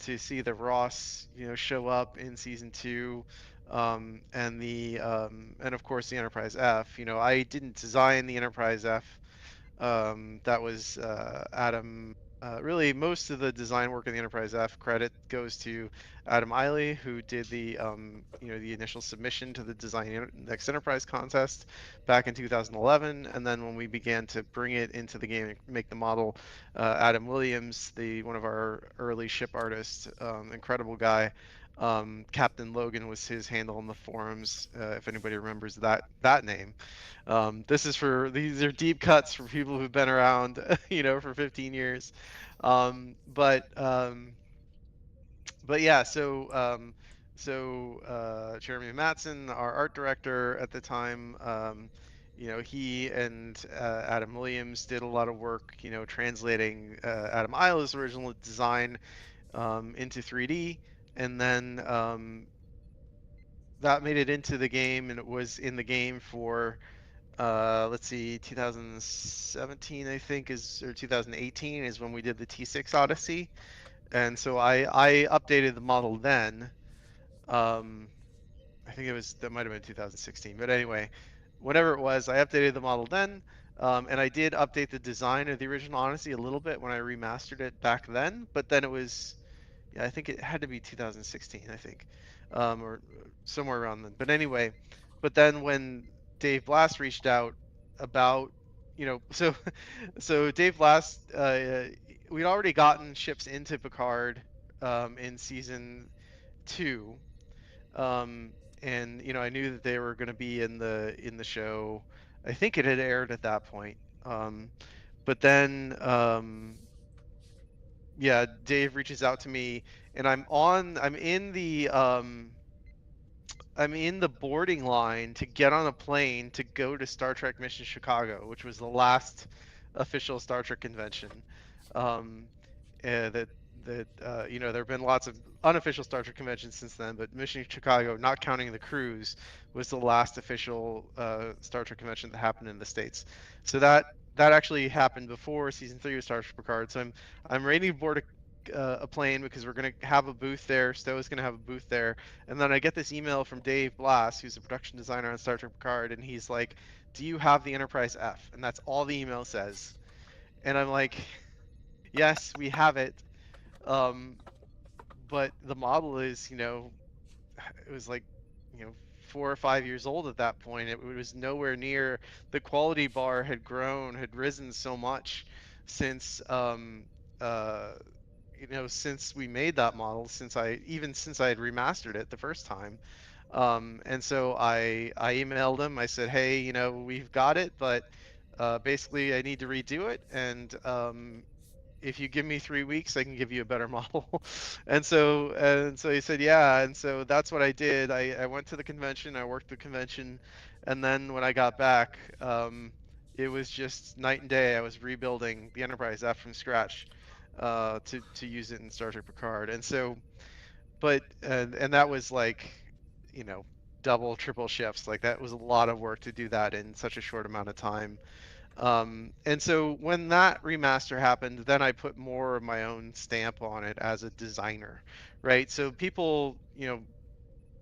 to see the Ross show up in season 2, and of course the Enterprise F. I didn't design the Enterprise F. That was Adam. Really, most of the design work in the Enterprise F credit goes to Adam Eiley, who did the initial submission to the Design Next Enterprise contest back in 2011, and then when we began to bring it into the game and make the model, Adam Williams, one of our early ship artists, incredible guy. Captain Logan was his handle in the forums, if anybody remembers that name. These are deep cuts for people who've been around, for 15 years. But yeah, Jeremy Matson, our art director at the time, he and Adam Williams did a lot of work, translating Adam Isla's original design into 3D, and then that made it into the game, and it was in the game for let's see, 2017 I think or 2018 is when we did the T6 Odyssey, and so I updated the model then. I think that might have been 2016, but anyway, whatever it was, I updated the model then, and I did update the design of the original Odyssey a little bit when I remastered it back then, but then it was, yeah, I think it had to be 2016, I think, or somewhere around then. But anyway, but then when Dave Blass reached out about, so so Dave Blass, we'd already gotten ships into Picard in season 2, um, and I knew that they were going to be in the show. I think it had aired at that point, but then yeah, Dave reaches out to me, and I'm in the boarding line to get on a plane to go to Star Trek Mission Chicago, which was the last official Star Trek convention. That there have been lots of unofficial Star Trek conventions since then, but Mission Chicago, not counting the cruise, was the last official Star Trek convention that happened in the States. So that actually happened before season 3 of Star Trek Picard. So I'm ready to board a plane because we're going to have a booth there. Stowe is going to have a booth there. And then I get this email from Dave Blass, who's a production designer on Star Trek Picard, and he's like, "Do you have the Enterprise F?" And that's all the email says. And I'm like, "Yes, we have it." But the model is, it was like, 4 or 5 years old at that point. It was nowhere near, the quality bar had risen so much since since we made that model, since I had remastered it the first time. And so I emailed him. I said, hey, we've got it, but basically I need to redo it, and if you give me 3 weeks, I can give you a better model. And so he said, yeah. And so that's what I did. I went to the convention, I worked the convention, and then when I got back, it was just night and day. I was rebuilding the Enterprise F from scratch to use it in Star Trek Picard. And so, and that was like, you know, double, triple shifts. Like that was a lot of work to do that in such a short amount of time. And so when that remaster happened, then I put more of my own stamp on it as a designer, right? So people,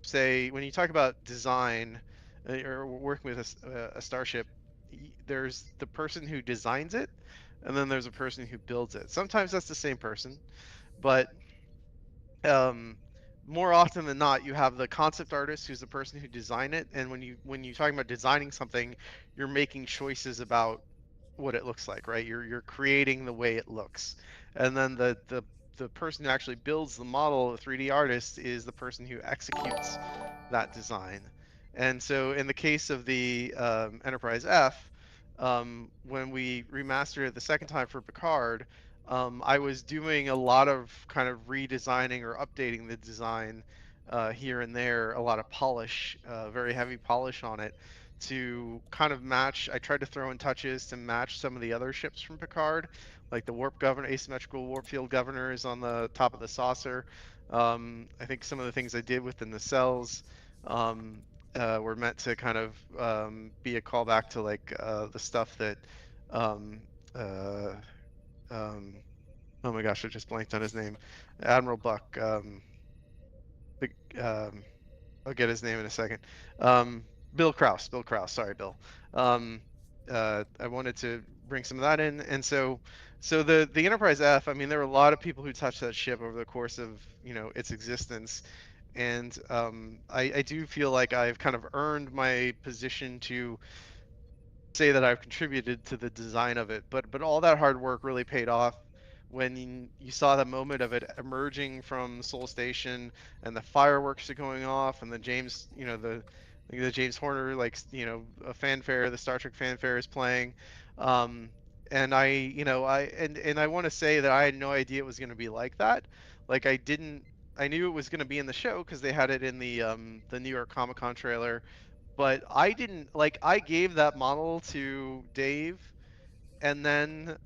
say when you talk about design or working with a starship, there's the person who designs it, and then there's a person who builds it. Sometimes that's the same person, but um, more often than not, you have the concept artist who's the person who designed it, and when you're talking about designing something, you're making choices about what it looks like, right? You're creating the way it looks, and then the person who actually builds the model, the 3D artist, is the person who executes that design. And so in the case of the Enterprise F, when we remastered it the second time for Picard, I was doing a lot of kind of redesigning or updating the design here and there, a lot of polish, very heavy polish on it to kind of match. I tried to throw in touches to match some of the other ships from Picard, like the warp governor, asymmetrical warp field governors on the top of the saucer. I think some of the things I did with the nacelles were meant to kind of be a callback to like the stuff that um, uh, um, oh my gosh, I just blanked on his name. Admiral Buck. The, I'll get his name in a second. Bill Krause. Bill Krause. Sorry, Bill. I wanted to bring some of that in, and so the Enterprise F. I mean, there were a lot of people who touched that ship over the course of its existence, and I do feel like I've kind of earned my position to say that I've contributed to the design of it, but all that hard work really paid off when you saw the moment of it emerging from Soul Station and the fireworks are going off and the James, the James Horner, like, a fanfare, the Star Trek fanfare is playing. Um, and I want to say that I had no idea it was going to be like that. Like I knew it was going to be in the show because they had it in the New York Comic Con trailer, but I didn't like. I gave that model to Dave, and then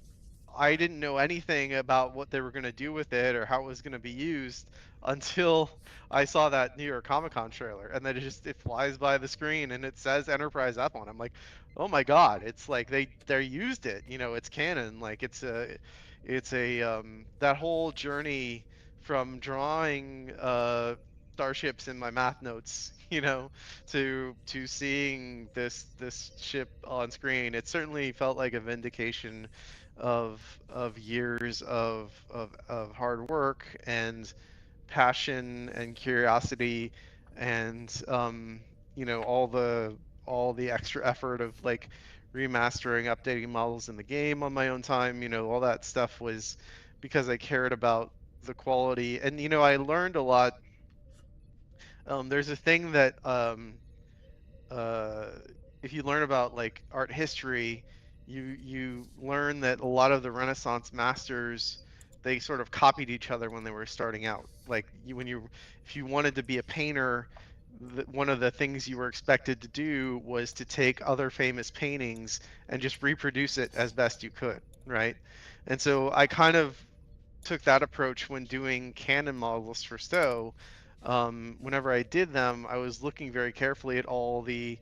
I didn't know anything about what they were going to do with it or how it was going to be used until I saw that New York Comic Con trailer, and then it flies by the screen and it says Enterprise up on it. I'm like, oh my god, it's like they used it. It's canon. Like it's a that whole journey from drawing starships in my math notes, to seeing this ship on screen. It certainly felt like a vindication of years of hard work and passion and curiosity, and all the extra effort of like remastering, updating models in the game on my own time. All that stuff was because I cared about the quality. And I learned a lot. There's a thing that uh, if you learn about like art history, you learn that a lot of the Renaissance masters, they sort of copied each other when they were starting out. Like if you wanted to be a painter, one of the things you were expected to do was to take other famous paintings and just reproduce it as best you could, right? And so I kind of took that approach when doing canon models for Stowe. Whenever I did them, I was looking very carefully at all the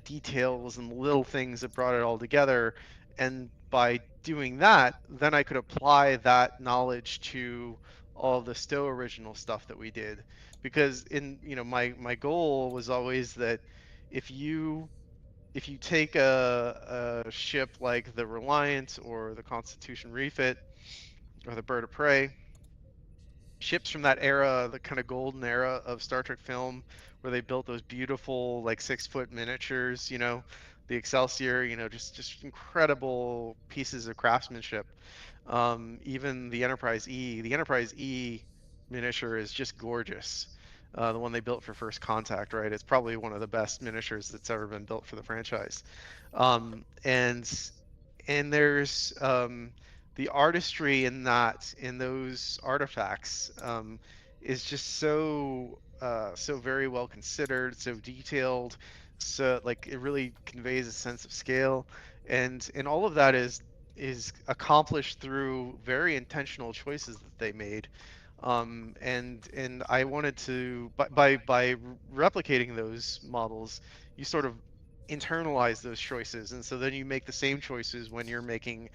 details and little things that brought it all together. And by doing that, then I could apply that knowledge to all the Stowe original stuff that we did. Because my goal was always that if you take a ship like the Reliant or the Constitution Refit or the Bird of Prey, ships from that era, the kind of golden era of Star Trek film, where they built those beautiful like 6-foot miniatures, the Excelsior, you know, just incredible pieces of craftsmanship. Even the Enterprise E miniature is just gorgeous. The one they built for First Contact, right? It's probably one of the best miniatures that's ever been built for the franchise. And there's the artistry in those artifacts is just so very well considered, so detailed, so like it really conveys a sense of scale, and all of that is accomplished through very intentional choices that they made. And I wanted to, by replicating those models, you sort of internalize those choices, and so then you make the same choices when you're making,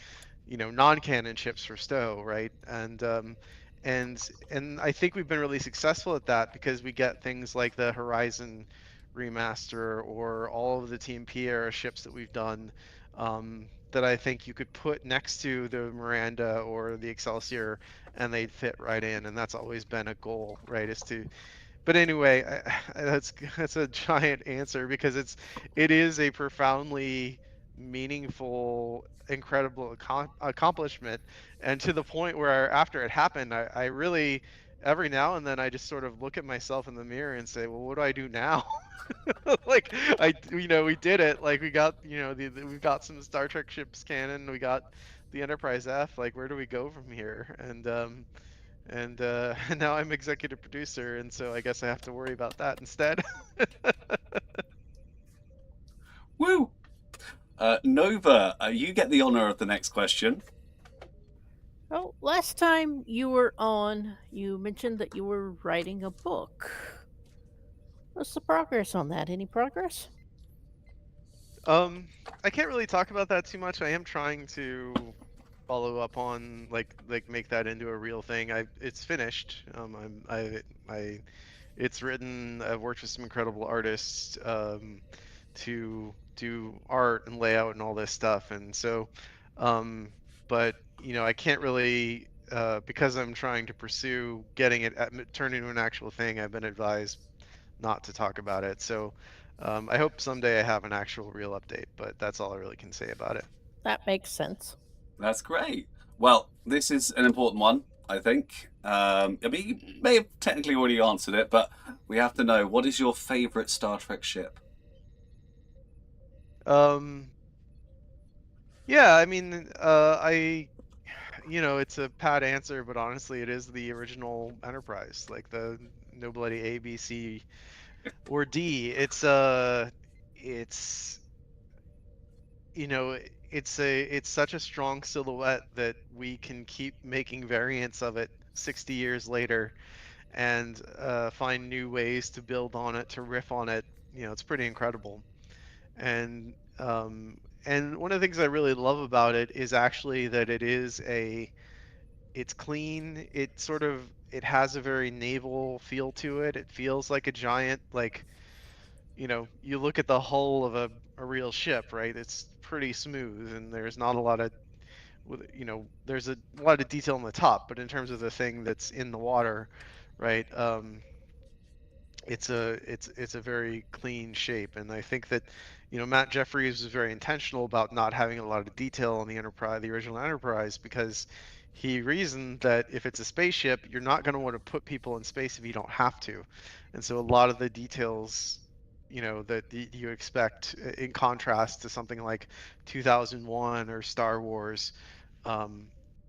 you know, non-canon chips for Stowe, right? And I think we've been really successful at that because we get things like the Horizon remaster or all of the TMP era ships that we've done, that I think you could put next to the Miranda or the Excelsior and they'd fit right in. And that's always been a goal, right? Is to, but anyway, that's a giant answer because it is a profoundly meaningful, incredible accomplishment, and to the point where after it happened, I really every now and then I just sort of look at myself in the mirror and say, well, what do I do now? Like you know, we did it. Like we got, you know, we've got some Star Trek ships canon. We got the Enterprise F. Like where do we go from here? And now I'm executive producer, and so I guess I have to worry about that instead. Woo! Nova, you get the honor of the next question. Oh, last time you were on, you mentioned that you were writing a book. What's the progress on that? Any progress? I can't really talk about that too much. I am trying to follow up on like make that into a real thing. It's finished. It's written. I've worked with some incredible artists to do art and layout and all this stuff, and so but you know, I can't really because I'm trying to pursue getting it turned into an actual thing. I've been advised not to talk about it. So I hope someday I have an actual real update, but that's all I really can say about it. That makes sense. That's great. Well, this is an important one, I think. I mean, you may have technically already answered it, but we have to know, what is your favorite Star Trek ship? Yeah, I mean, you know, it's a pat answer, but honestly, it is the original Enterprise, like the Nobility A, B, C, or D. It's you know, it's such a strong silhouette that we can keep making variants of it 60 years later and find new ways to build on it, to riff on it. You know, it's pretty incredible. And and one of the things I really love about it is actually that it's clean. It has a very naval feel to it. It feels like a giant, like, you know, you look at the hull of a real ship, right? It's pretty smooth and there's not a lot of, you know, there's a lot of detail on the top, but in terms of the thing that's in the water, right? It's a very clean shape, and I think that, you know, Matt Jeffries was very intentional about not having a lot of detail on the Enterprise, the original Enterprise, because he reasoned that if it's a spaceship, you're not going to want to put people in space if you don't have to, and so a lot of the details, you know, that you expect in contrast to something like 2001 or Star Wars, um,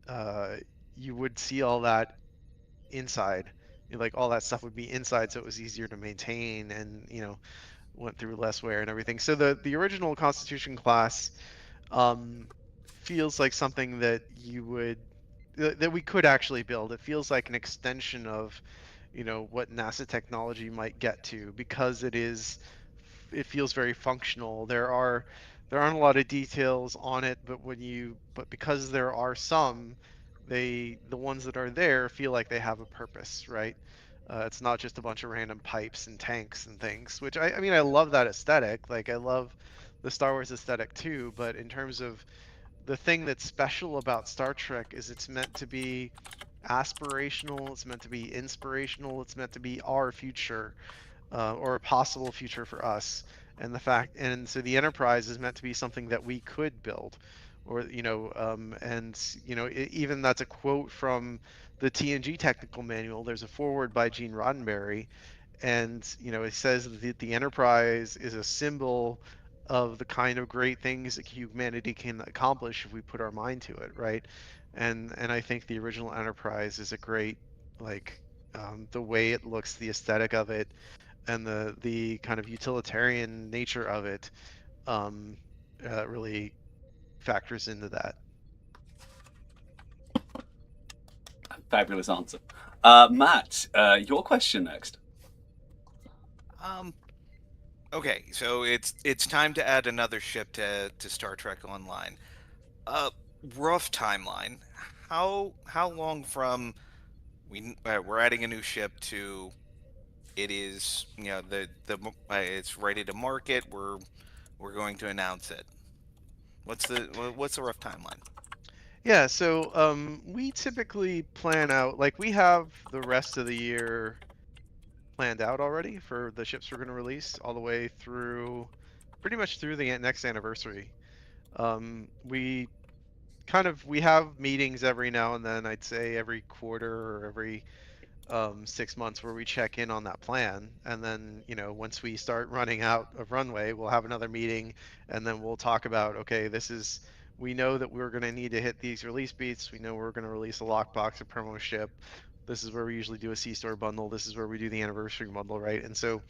uh, you would see all that inside. You know, like all that stuff would be inside, so it was easier to maintain, and you know, went through less wear and everything. So the original Constitution class feels like something that you would that we could actually build. It feels like an extension of, you know, what NASA technology might get to, because it feels very functional. There aren't a lot of details on it, but because there are some, the ones that are there feel like they have a purpose, right? It's not just a bunch of random pipes and tanks and things, which I mean, I love that aesthetic. Like I love the Star Wars aesthetic too, but in terms of the thing that's special about Star Trek is it's meant to be aspirational, it's meant to be inspirational, it's meant to be our future, or a possible future for us. and the fact, and so the Enterprise is meant to be something that we could build, or and even that's a quote from the TNG technical manual. There's a foreword by Gene Roddenberry, and it says that the Enterprise is a symbol of the kind of great things that humanity can accomplish if we put our mind to it, right? And I think the original Enterprise is a great, like, the way it looks, the aesthetic of it, and the kind of utilitarian nature of it, um, really factors into that. Fabulous answer. Matt, your question next. Okay, so it's time to add another ship to Star Trek Online. Rough timeline. How long from we're adding a new ship to it is it's ready to market. We're going to announce it. What's the rough timeline? Yeah, so we typically plan out, like, we have the rest of the year planned out already for the ships we're going to release all the way through, pretty much through the next anniversary. We have meetings every now and then, I'd say every quarter or every 6 months, where we check in on that plan. And then, once we start running out of runway, we'll have another meeting, and then we'll talk about, okay, we know that we're going to need to hit these release beats. We know we're going to release a lockbox, a promo ship. This is where we usually do a C-store bundle. This is where we do the anniversary bundle, right? And so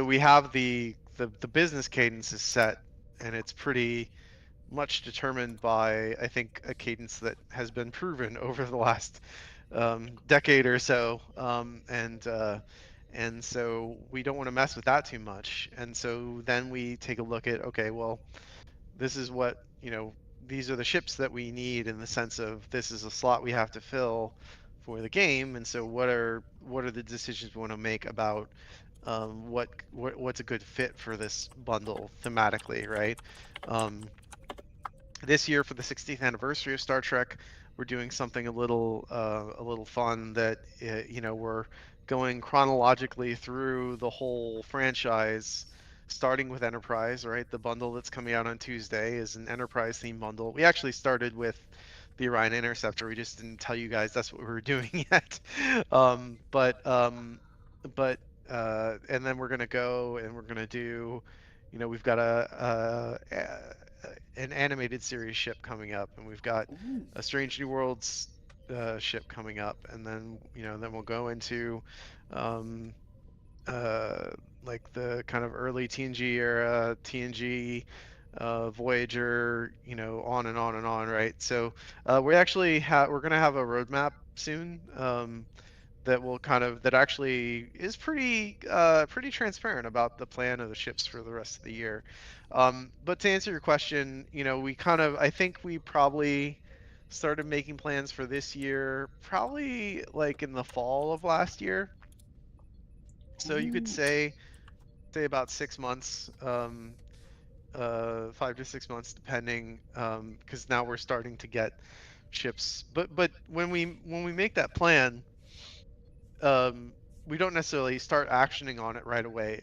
we have the business cadence is set, and it's pretty much determined by, I think, a cadence that has been proven over the last decade or so, and so we don't want to mess with that too much. And so then we take a look at, okay, well, this is what, these are the ships that we need, in the sense of, this is a slot we have to fill for the game. And so what are the decisions we want to make about what's a good fit for this bundle thematically, right? This year, for the 60th anniversary of Star Trek, we're doing something a little fun, that we're going chronologically through the whole franchise, starting with Enterprise, right? The bundle that's coming out on Tuesday is an Enterprise theme bundle. We actually started with the Orion Interceptor. We just didn't tell you guys that's what we were doing yet. And then we're gonna go and we're gonna do, we've got an animated series ship coming up, and we've got Ooh. a Strange New Worlds ship coming up, and then then we'll go into um, like the kind of early TNG era, TNG, Voyager, on and on and on, right? So we're gonna have a roadmap soon. That actually is pretty transparent about the plan of the ships for the rest of the year. But to answer your question, I think we probably started making plans for this year probably like in the fall of last year. So you could Ooh. say about 6 months, 5 to 6 months, depending, because now we're starting to get ships. But when we make that plan, we don't necessarily start actioning on it right away.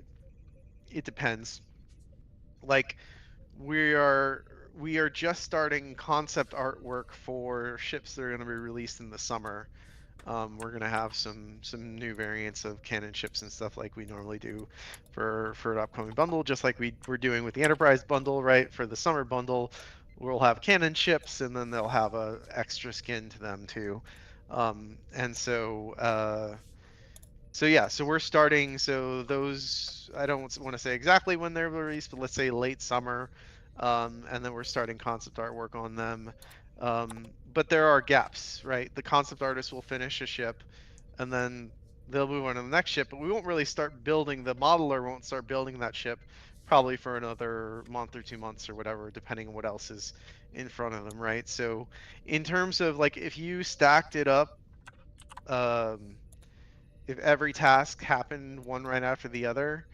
It depends. Like, we are just starting concept artwork for ships that are going to be released in the summer. We're going to have some new variants of canon ships and stuff, like we normally do for an upcoming bundle, just like we're doing with the Enterprise bundle, right? For the summer bundle, we'll have canon ships, and then they'll have a extra skin to them too. And so yeah, so we're starting. So those, I don't want to say exactly when they're released, but let's say late summer, and then we're starting concept artwork on them. But there are gaps, right? The concept artist will finish a ship, and then they'll move on to the next ship. But we won't really start building. The modeler won't start building that ship probably for another month or 2 months or whatever, depending on what else is in front of them, right? So in terms of, like, if you stacked it up, um, if every task happened one right after the other,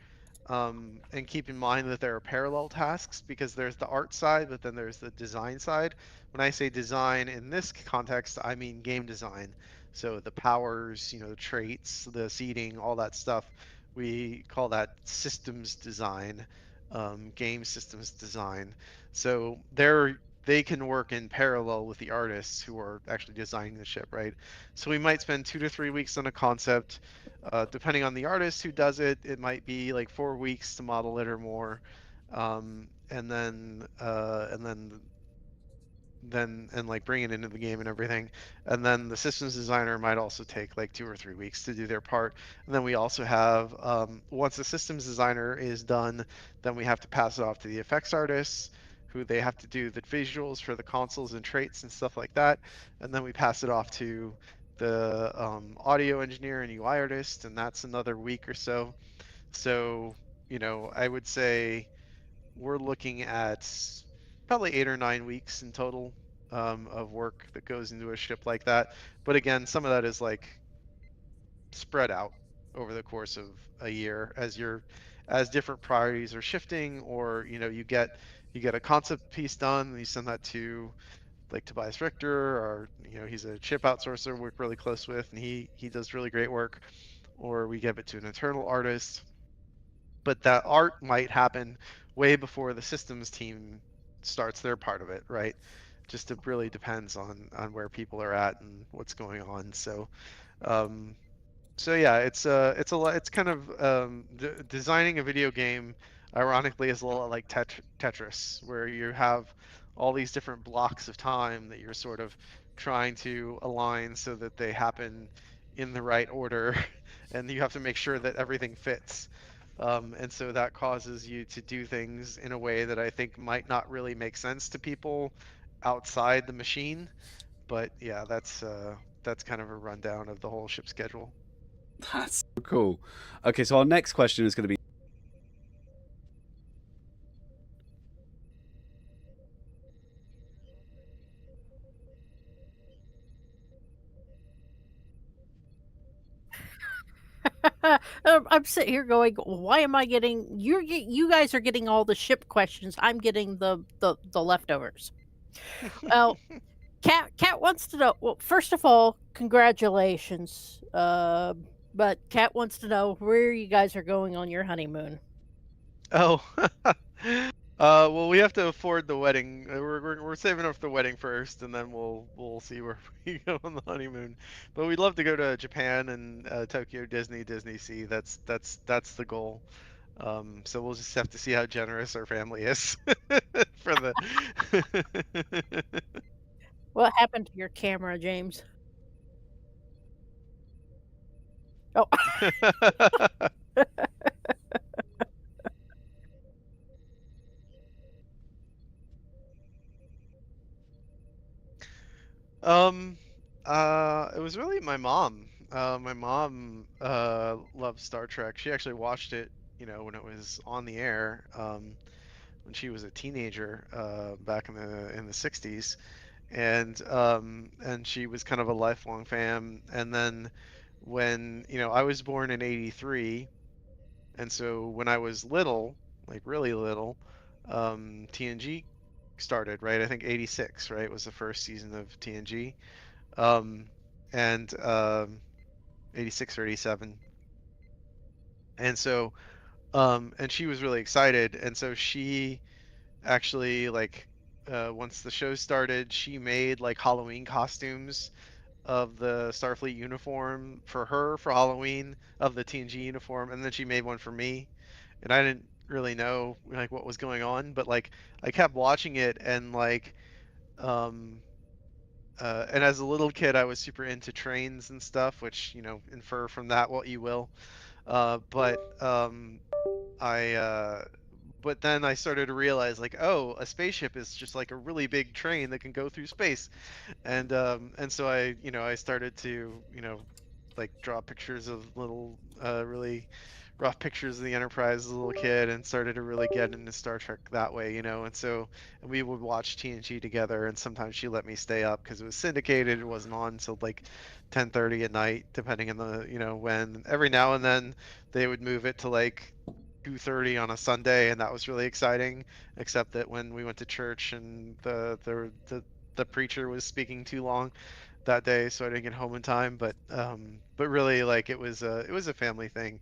and keep in mind that there are parallel tasks, because there's the art side, but then there's the design side. When I say design in this context, I mean game design. So the powers, the traits, the seating, all that stuff, we call that systems design. game systems design. So they can work in parallel with the artists who are actually designing the ship, right? So we might spend 2 to 3 weeks on a concept. Depending on the artist who does it, it might be like 4 weeks to model it or more. And then and like bring it into the game and everything. And then the systems designer might also take like 2 or 3 weeks to do their part. And then we also have once the systems designer is done, then we have to pass it off to the effects artists, who they have to do the visuals for the consoles and traits and stuff like that. And then we pass it off to the audio engineer and UI artist, and that's another week or so. So, I would say we're looking at probably 8 or 9 weeks in total of work that goes into a ship like that. But again, some of that is like spread out over the course of a year as different priorities are shifting, or you get a concept piece done and you send that to like Tobias Richter, or he's a chip outsourcer we work really close with, and he does really great work, or we give it to an internal artist. But that art might happen way before the systems team starts their part of it, right? Just it really depends on where people are at and what's going on. Um, so yeah, it's a lot. It's kind of designing a video game. Ironically, is a lot like Tetris, where you have all these different blocks of time that you're sort of trying to align so that they happen in the right order, and you have to make sure that everything fits. And so that causes you to do things in a way that I think might not really make sense to people outside the machine. But yeah, that's kind of a rundown of the whole ship schedule. That's so cool. Okay, so our next question is going to be. I'm sitting here going, why am I getting you guys are getting all the ship questions. I'm getting the leftovers. Well, Cat wants to know. Well, first of all, congratulations. But Cat wants to know where you guys are going on your honeymoon. Oh, well, we have to afford the wedding. We're saving up for the wedding first, and then we'll see where we go on the honeymoon. But we'd love to go to Japan and Tokyo Disney Sea. That's the goal. So we'll just have to see how generous our family is for the. What happened to your camera, James? Oh, Um, it was really my mom. My mom loved Star Trek. She actually watched it, when it was on the air, when she was a teenager, back in the 60s. And she was kind of a lifelong fan. And then when, I was born in 83, and so when I was little, like really little, TNG started, right? I think 86, right, was the first season of TNG. Um, and 86 or 87. And so and she was really excited, and so she actually like once the show started, she made like Halloween costumes of the Starfleet uniform for her for Halloween, of the TNG uniform, and then she made one for me. And I didn't really know like what was going on, but like I kept watching it, and like um and as a little kid, I was super into trains and stuff, which, infer from that what you will. But I but then I started to realize like, oh, a spaceship is just like a really big train that can go through space. And so I started to, like draw pictures of little really rough pictures of the Enterprise as a little kid, and started to really get into Star Trek that way. And we would watch TNG together, and sometimes she let me stay up because it was syndicated. It wasn't on until like 10:30 at night, depending on the, when. Every now and then they would move it to like 2:30 on a Sunday, and that was really exciting. Except that when we went to church and the preacher was speaking too long that day, so I didn't get home in time. But really, like, it was a family thing.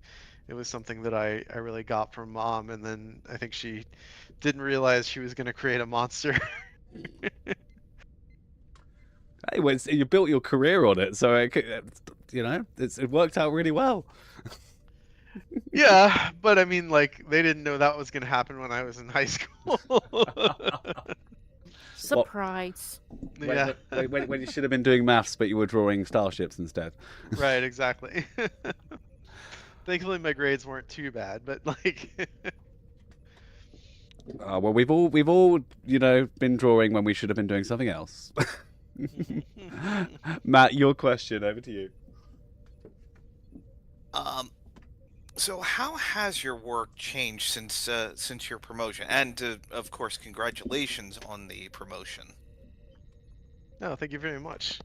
it was something that I really got from Mom, and then I think she didn't realize she was going to create a monster. Hey, well, you built your career on it, so it worked out really well. Yeah, but I mean, like, they didn't know that was going to happen when I was in high school. Surprise. Yeah, When you should have been doing maths, but you were drawing starships instead. right, exactly. Thankfully, my grades weren't too bad, but like, Well, we've all been drawing when we should have been doing something else. Matt, your question, over to you. So how has your work changed since your promotion? And of course, congratulations on the promotion. no, thank you very much.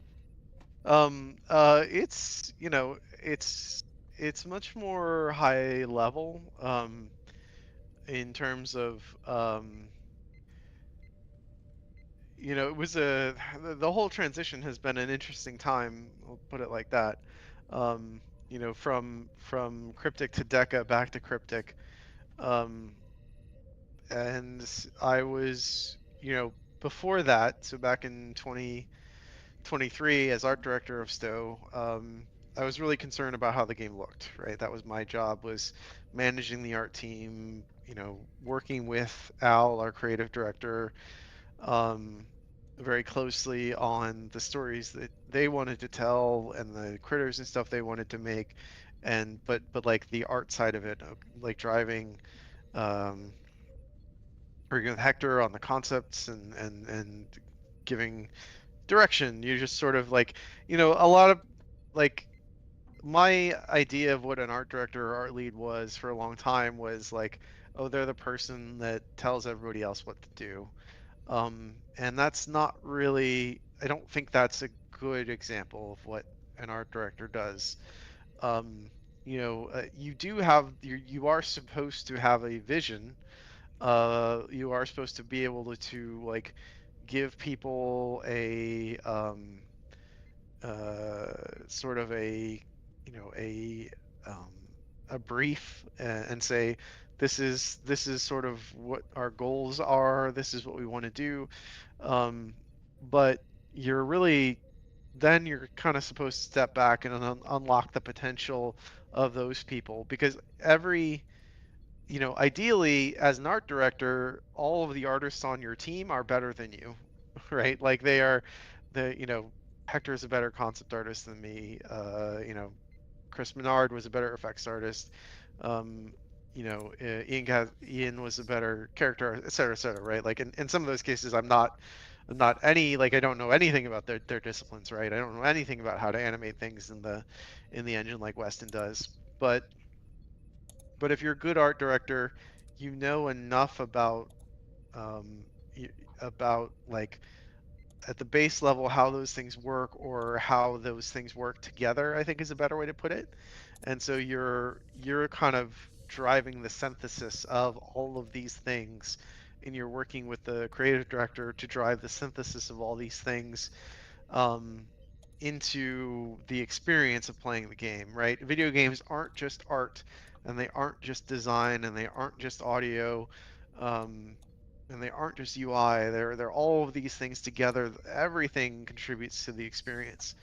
It's it's much more high level in terms of it was the whole transition has been an interesting time. I'll put it like that. From cryptic to Deca back to cryptic, um, and I was before that, so back in 2023 as art director of Stowe, I was really concerned about how the game looked. Right, that was my job, was managing the art team. Working with Al, our creative director, um, very closely on the stories that they wanted to tell and the critters and stuff they wanted to make, and but like the art side of it, like driving, um, working with Hector on the concepts and giving direction. You just sort of like, a lot of like my idea of what an art director or art lead was for a long time was like, oh, they're the person that tells everybody else what to do. And that's not really, I don't think that's a good example of what an art director does. You do have, you are supposed to have a vision. You are supposed to be able to like give people sort of um, a brief and say, this is sort of what our goals are. This is what we want to do. But you're really then you're kind of supposed to step back and unlock the potential of those people, because ideally as an art director, all of the artists on your team are better than you, right? Like they are Hector is a better concept artist than me. Chris Menard was a better effects artist. Um, Ian was a better character, et cetera, et cetera, right? Like in some of those cases, I'm not any, like, I don't know anything about their disciplines, right? I don't know anything about how to animate things in the engine like Weston does. But if you're a good art director, you know enough um, about like at the base level how those things work, or how those things work together, I think is a better way to put it. And so you're kind of driving the synthesis of all of these things, and you're working with the creative director to drive the synthesis of all these things um, into the experience of playing the game, right? Video games aren't just art, and they aren't just design, and they aren't just audio, um, and they aren't just UI. They're all of these things together. Everything contributes to the experience.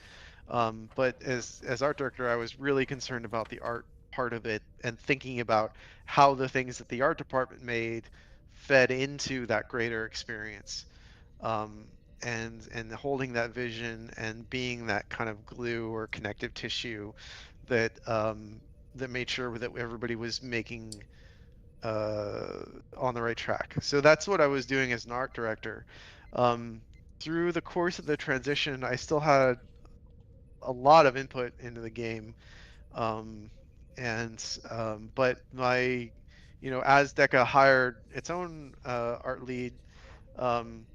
But as art director, I was really concerned about the art part of it, and thinking about how the things that the art department made fed into that greater experience. Um, and holding that vision and being that kind of glue or connective tissue that made sure that everybody was making on the right track. So that's what I was doing as an art director. Um, Through the course of the transition, I still had a lot of input into the game, um, and but as Deca hired its own art lead, um,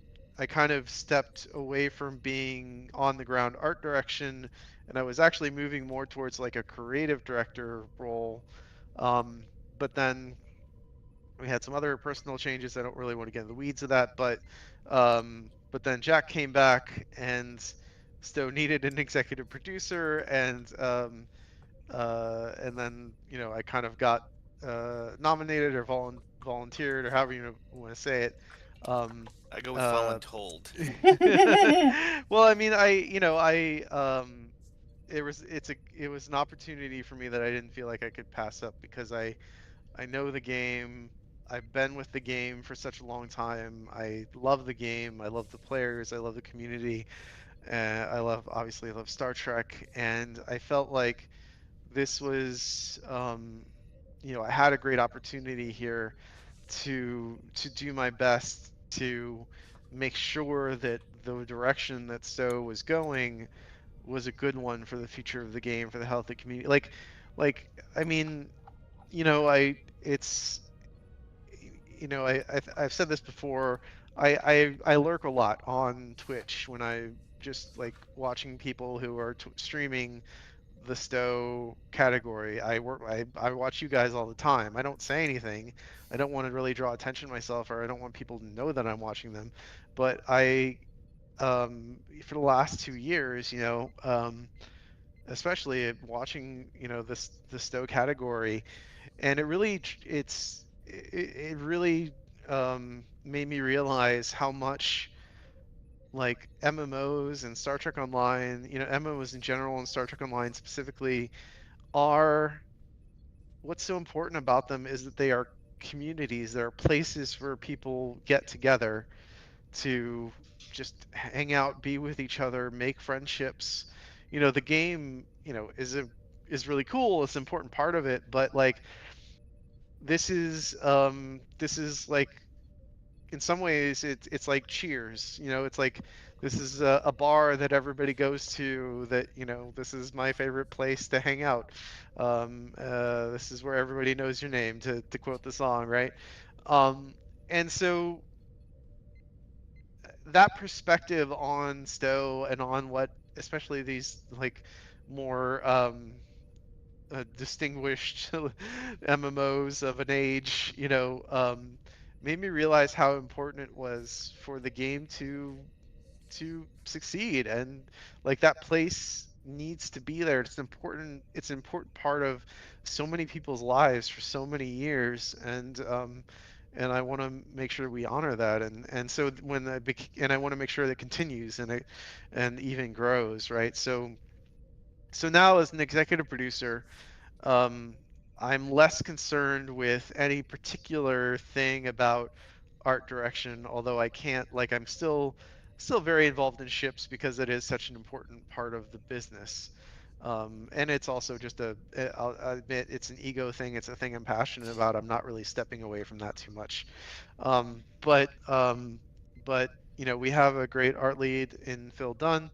I kind of stepped away from being on the ground art direction, and I was actually moving more towards like a creative director role. Um, but then we had some other personal changes. I don't really want to get in the weeds of that, but then Jack came back and Stowe needed an executive producer, and and then I kind of got nominated or volunteered or however you want to say it. I go with Uh, voluntold. well, I mean, it was an opportunity for me that I didn't feel like I could pass up because I know the game. I've been with the game for such a long time. I love the game. I love the players. I love the community. Obviously I love Star Trek, and I felt like this was, I had a great opportunity here to do my best to make sure that the direction that Stowe was going was a good one for the future of the game, for the health of the community. I mean, it's I've said this before. I lurk a lot on Twitch when I just like watching people who are streaming the Stowe category. I watch you guys all the time. I don't say anything. I don't want to really draw attention to myself, or I don't want people to know that I'm watching them. But for the last 2 years, especially watching, this the Stowe category, and it really made me realize how much like MMOs and Star Trek Online, MMOs in general and Star Trek Online specifically are what's so important about them is that they are communities. They are places where people get together to just hang out, be with each other, make friendships. The game, is really cool. It's an important part of it, but like this is like in some ways it's like Cheers. It's like this is a bar that everybody goes to, that this is my favorite place to hang out. This is where everybody knows your name, to quote the song, right? And so that perspective on Stowe and on what especially these like more distinguished MMOs of an age, made me realize how important it was for the game to succeed, and like that place needs to be there. It's important. It's an important part of so many people's lives for so many years, and I want to make sure we honor that, and so and I want to make sure that it continues and even grows, right? So now as an executive producer, um, I'm less concerned with any particular thing about art direction, although I can't like I'm still very involved in ships because it is such an important part of the business. And it's also just I'll admit it's an ego thing. It's a thing I'm passionate about. I'm not really stepping away from that too much. Um, but um, but we have a great art lead in Phil Dunn.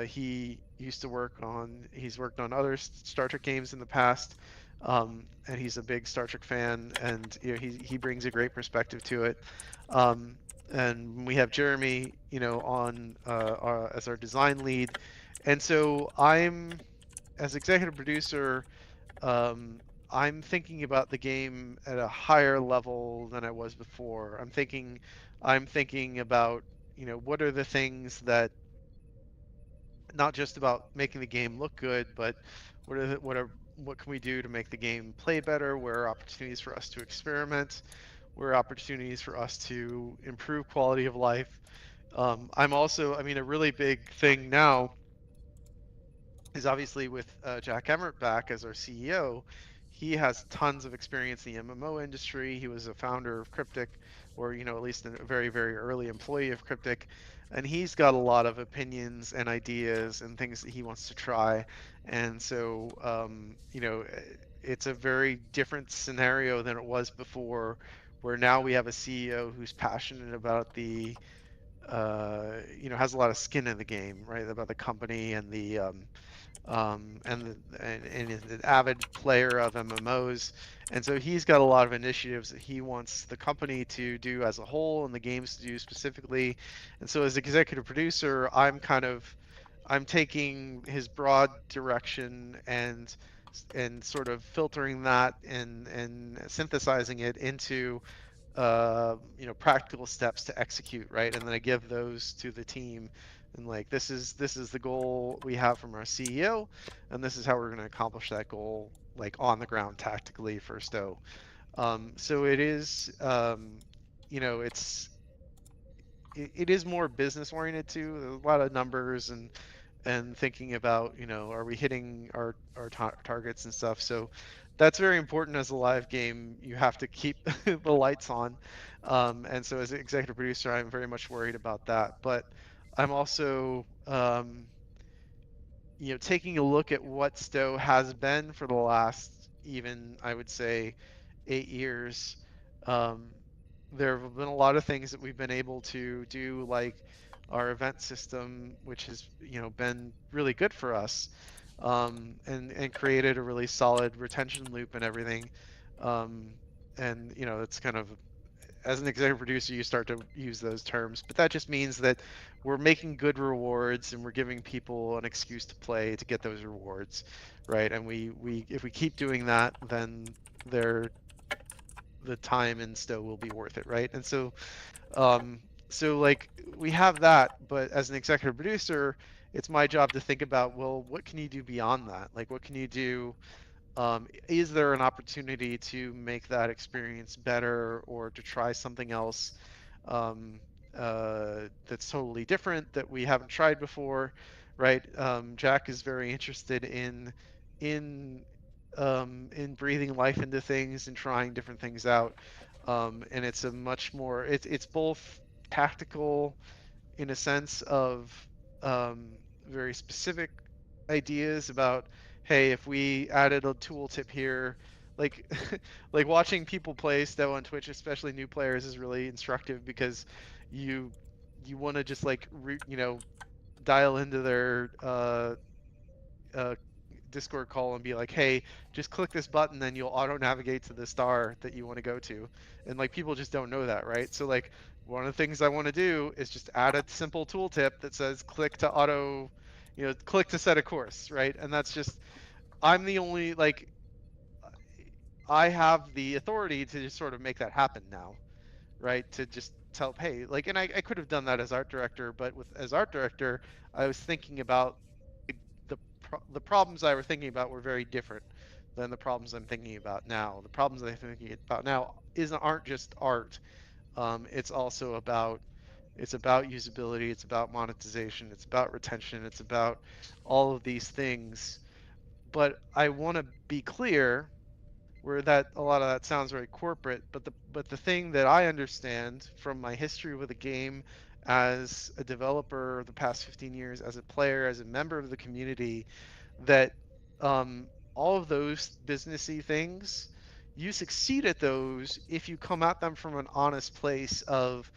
He used to he's worked on other Star Trek games in the past, and he's a big Star Trek fan, and he brings a great perspective to it. Um, and we have Jeremy, on as our design lead, and so as executive producer, um, I'm thinking about the game at a higher level than I was before. I'm thinking about, what are the things that not just about making the game look good, but what can we do to make the game play better? Where are opportunities for us to experiment? Where are opportunities for us to improve quality of life? I'm also, I mean, a really big thing now is obviously with Jack Emmert back as our CEO. He has tons of experience in the MMO industry. He was a founder of Cryptic, or at least a very, very early employee of Cryptic, and he's got a lot of opinions and ideas and things that he wants to try. And so, it's a very different scenario than it was before, where now we have a CEO who's passionate about has a lot of skin in the game, right? About the company and and is an avid player of MMOs, and so he's got a lot of initiatives that he wants the company to do as a whole and the games to do specifically. And so as executive producer, I'm taking his broad direction and sort of filtering that and synthesizing it into practical steps to execute, right? And then I give those to the team and like this is the goal we have from our CEO, and this is how we're going to accomplish that goal like on the ground tactically for Stowe. So it is, you know, it is more business oriented too. There's a lot of numbers and thinking about, you know, are we hitting our targets and stuff. So that's very important as a live game. You have to keep the lights on. And so as an executive producer, I'm very much worried about that. But I'm also, you know, taking a look at what Stowe has been for the last, even I would say, 8 years. Um, there have been a lot of things that we've been able to do, like our event system, which has, you know, been really good for us, and created a really solid retention loop and everything. Um, and you know, it's kind of, as an executive producer, you start to use those terms, but that just means that we're making good rewards and we're giving people an excuse to play to get those rewards, right? And we if we keep doing that, then they're the time in Stowe will be worth it, right? And so, um, so like we have that, but as an executive producer, it's my job to think about, well, what can you do beyond that? Like, what can you do? Is there an opportunity to make that experience better or to try something else um, that's totally different that we haven't tried before, right? Jack is very interested in in breathing life into things and trying different things out, and it's a much more it's both tactical in a sense of very specific ideas about, hey, if we added a tooltip here, like like watching people play Stow on Twitch, especially new players, is really instructive because you you want to just like you know, dial into their uh, Discord call and be like, hey, just click this button, then you'll auto navigate to the star that you want to go to. And like people just don't know that, right? So like one of the things I want to do is just add a simple tooltip that says click to auto, you know, click to set a course, right? And that's just, I'm the only like, I have the authority to just sort of make that happen now, right? To just tell, hey, like, and I could have done that as art director, but with as art director, I was thinking about the problems I were thinking about were very different than the problems I'm thinking about now. The problems I'm thinking about now aren't just art. It's also about usability, it's about monetization, it's about retention, it's about all of these things. But I want to be clear where that a lot of that sounds very corporate, but the thing that I understand from my history with the game as a developer the past 15 years, as a player, as a member of the community, that all of those businessy things, you succeed at those if you come at them from an honest place of,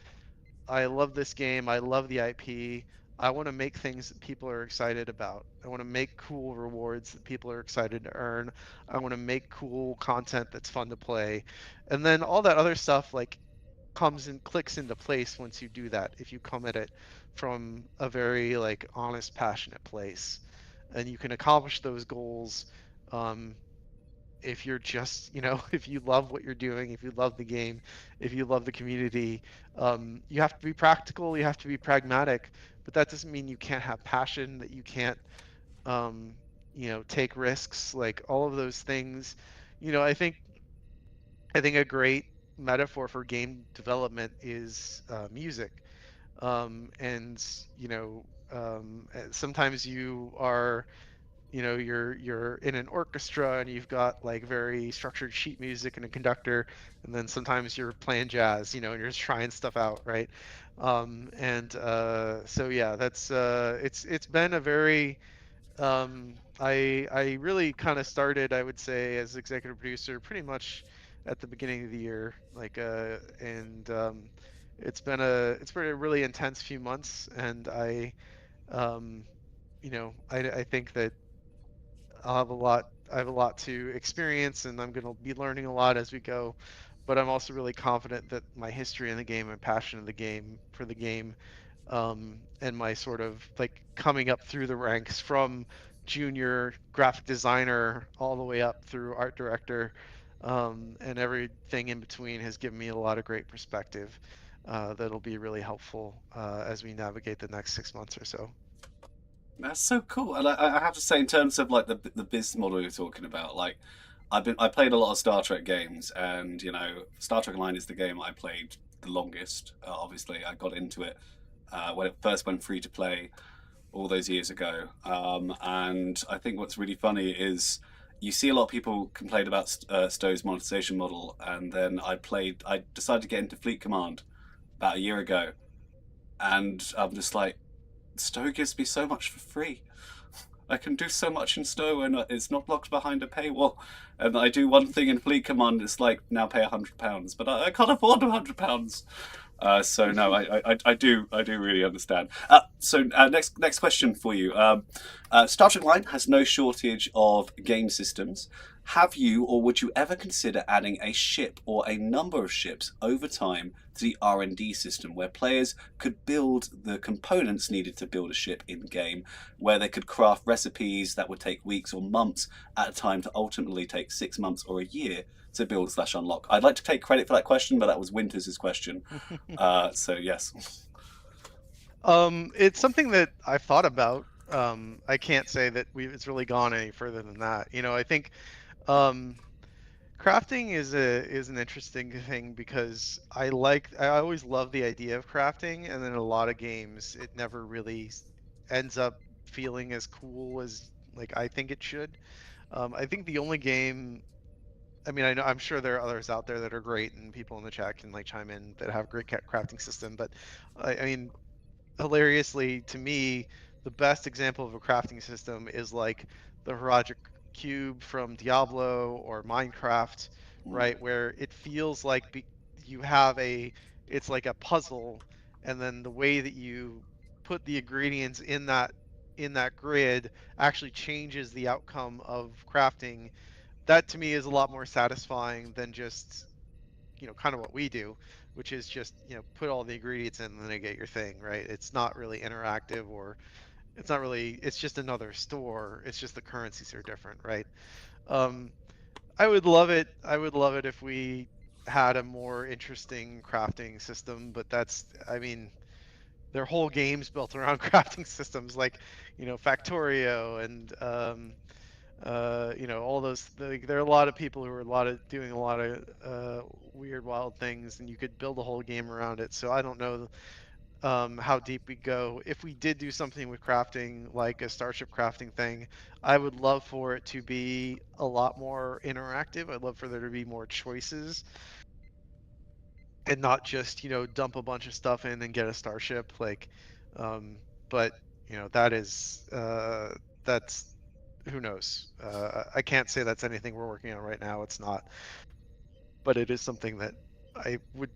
I love this game, I love the IP, I want to make things that people are excited about. I want to make cool rewards that people are excited to earn. I want to make cool content that's fun to play. And then all that other stuff like comes and clicks into place once you do that. If you come at it from a very like honest, passionate place, and you can accomplish those goals, um, if you're just, you know, if you love what you're doing, if you love the game, if you love the community, you have to be practical, you have to be pragmatic, but that doesn't mean you can't have passion, that you can't, um, you know, take risks, like all of those things. You know, I think a great metaphor for game development is music. And you know, sometimes you are, you know, you're in an orchestra and you've got like very structured sheet music and a conductor, and then sometimes you're playing jazz, you know, and you're just trying stuff out, right? So yeah, that's it's been a very I really kind of started, I would say, as executive producer pretty much at the beginning of the year, like and it's been a really intense few months, and um you know, I think that I have a lot to experience, and I'm going to be learning a lot as we go. But I'm also really confident that my history in the game and passion of the game for the game, and my sort of like coming up through the ranks from junior graphic designer all the way up through art director, and everything in between has given me a lot of great perspective. that'll be really helpful as we navigate the next 6 months or so. That's so cool. And I have to say, in terms of like the business model you're talking about, like I played a lot of Star Trek games, and Star Trek Online is the game I played the longest. Obviously, I got into it when it first went free to play all those years ago. And I think what's really funny is you see a lot of people complain about Stowe's monetization model, and then I decided to get into Fleet Command about a year ago, and I'm just like, Stowe gives me so much for free. I can do so much in Stowe, and it's not locked behind a paywall. And I do one thing in Fleet Command, it's like now pay £100, but I can't afford £100. So no, I do really understand. Next question for you. Star Trek Line has no shortage of game systems. Have you, or would you ever consider adding a ship or a number of ships over time to the R&D system, where players could build the components needed to build a ship in game, where they could craft recipes that would take weeks or months at a time to ultimately take 6 months or a year to build / unlock? I'd like to take credit for that question, but that was Winters' question. So yes. It's something that I've thought about. I can't say that it's really gone any further than that. I think um, crafting is an interesting thing because I always love the idea of crafting, and then in a lot of games it never really ends up feeling as cool as like I think it should. I think the only game, I mean, I'm sure there are others out there that are great, and people in the chat can like chime in that have great crafting system, but I mean, hilariously to me, the best example of a crafting system is like the Harajic cube from Diablo or Minecraft, right? Where it feels like you have it's like a puzzle, and then the way that you put the ingredients in that grid actually changes the outcome of crafting. That to me is a lot more satisfying than just kind of what we do, which is just put all the ingredients in and then you get your thing, right? It's not really interactive, or it's just another store. It's just the currencies are different, right? um I would love it if we had a more interesting crafting system, but I mean, their whole game's built around crafting systems, like Factorio and all those. There are a lot of people who are doing a lot of weird, wild things, and you could build a whole game around it. So I don't know how deep we go. If we did do something with crafting, like a starship crafting thing, I would love for it to be a lot more interactive. I'd love for there to be more choices, and not just dump a bunch of stuff in and get a starship. Like, but that is that's who knows. I can't say that's anything we're working on right now. It's not, but it is something that I would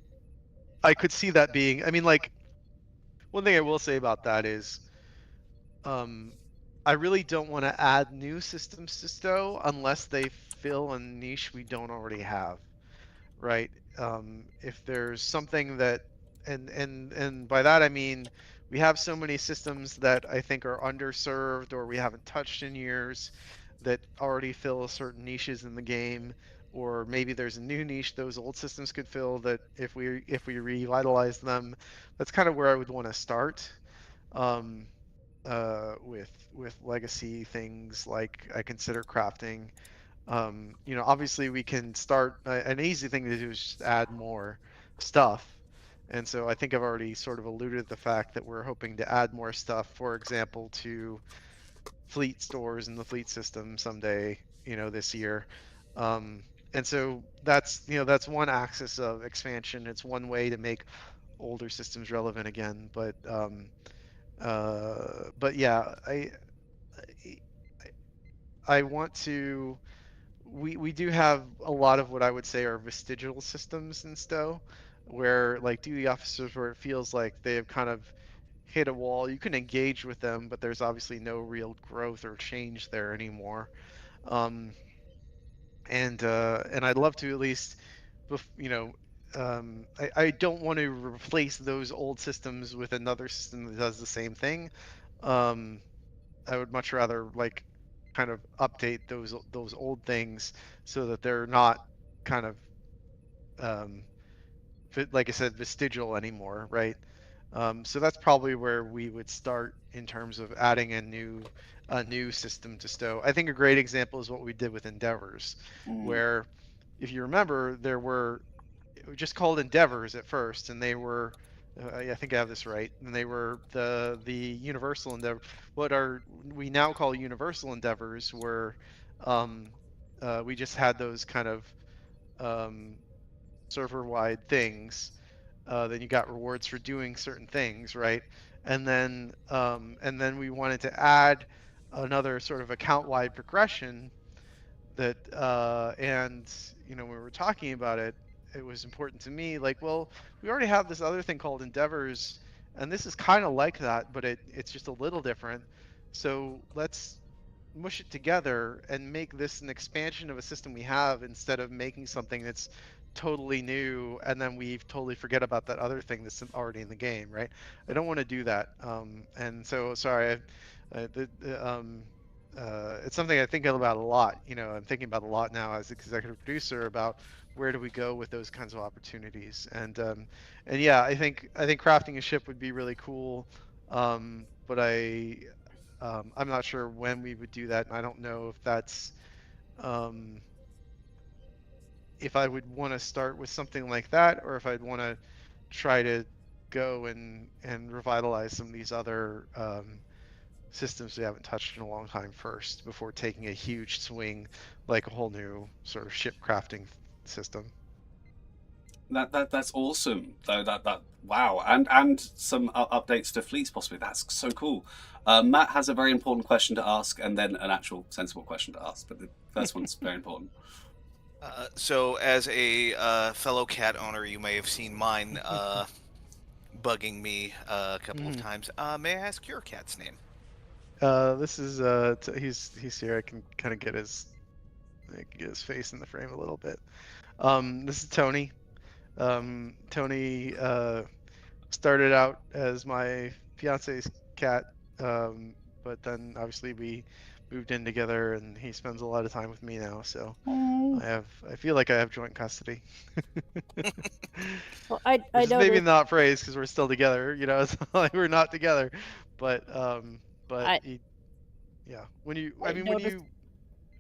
I could see that being. I mean, like, one thing I will say about that is, um, I really don't want to add new systems to Stowe unless they fill a niche we don't already have, right? If there's something that, and by that I mean we have so many systems that I think are underserved or we haven't touched in years that already fill certain niches in the game, or maybe there's a new niche those old systems could fill that if we revitalize them, that's kind of where I would want to start. Um, with legacy things, like I consider crafting. Obviously we can start, an easy thing to do is just add more stuff. And so I think I've already sort of alluded to the fact that we're hoping to add more stuff, for example, to fleet stores in the fleet system someday, this year. And so that's one axis of expansion. It's one way to make older systems relevant again. But yeah, I want to. We do have a lot of what I would say are vestigial systems in Stowe, where like duty officers, where it feels like they have kind of hit a wall. You can engage with them, but there's obviously no real growth or change there anymore. Um, and I'd love to at least, I don't want to replace those old systems with another system that does the same thing. Um, I would much rather like kind of update those old things so that they're not kind of um, like I said, vestigial anymore, right? So that's probably where we would start in terms of adding a new system to stow. I think a great example is what we did with Endeavors, where, if you remember, there were just called Endeavors at first, and they were, I think I have this right, and they were the Universal Endeavor. What we now call Universal Endeavors were, we just had those kind of server-wide things. Then you got rewards for doing certain things, right? And then we wanted to add another sort of account-wide progression that, and when we were talking about it, it was important to me, like, well, we already have this other thing called Endeavors, and this is kind of like that, but it's just a little different. So let's mush it together and make this an expansion of a system we have, instead of making something that's totally new and then we totally forget about that other thing that's already in the game, right? I don't want to do that. And so, sorry, it's something I think about a lot. I'm thinking about a lot now as executive producer, about where do we go with those kinds of opportunities. And yeah, I think crafting a ship would be really cool. But I'm not sure when we would do that, and I don't know if that's if I would want to start with something like that, or if I'd want to try to go and revitalize some of these other systems we haven't touched in a long time first, before taking a huge swing, like a whole new sort of ship crafting system. That's awesome. Though that wow, and some updates to fleets possibly. That's so cool. Matt has a very important question to ask, and then an actual sensible question to ask. But the first one's very important. So, as a fellow cat owner, you may have seen mine bugging me a couple of times. May I ask your cat's name? This is he's here. I can kind of get his face in the frame a little bit. This is Tony. Tony started out as my fiance's cat, but then obviously we moved in together, and he spends a lot of time with me now. So I feel like I have joint custody. Well, I Which is maybe noticed, not phrased, because we're still together. It's not like we're not together, but yeah. When you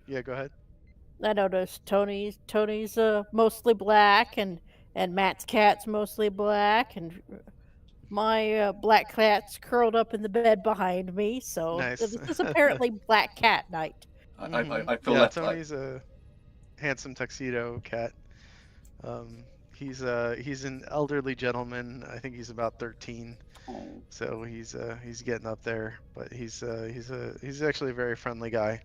yeah, go ahead. I noticed Tony's mostly black, and Matt's cat's mostly black, and my black cat's curled up in the bed behind me. So Nice. this is apparently Black Cat Night. I feel yeah, like Tony's a handsome tuxedo cat. He's an elderly gentleman. I think he's about 13. So he's getting up there, but he's actually a very friendly guy.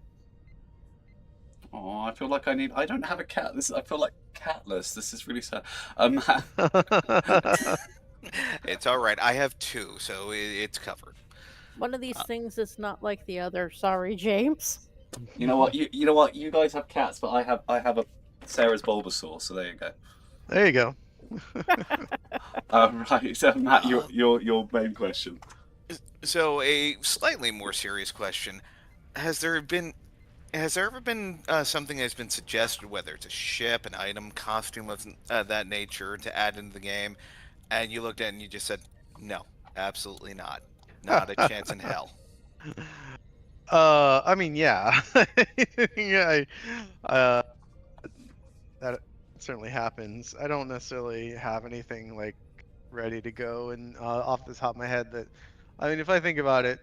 Oh, I feel like I don't have a cat. I feel like catless. This is really sad. It's all right. I have two, so it's covered. One of these things is not like the other. Sorry, James. You know what? You know what? You guys have cats, but I have a Sarah's Bulbasaur. So there you go. There you go. Right. So Matt, your main question. So, a slightly more serious question: Has there ever been something that's been suggested, whether it's a ship, an item, costume of that nature, to add into the game, and you looked at it and you just said, no, absolutely not. Not a chance in hell. I mean, yeah. Yeah, that certainly happens. I don't necessarily have anything like ready to go and off the top of my head that, I mean, if I think about it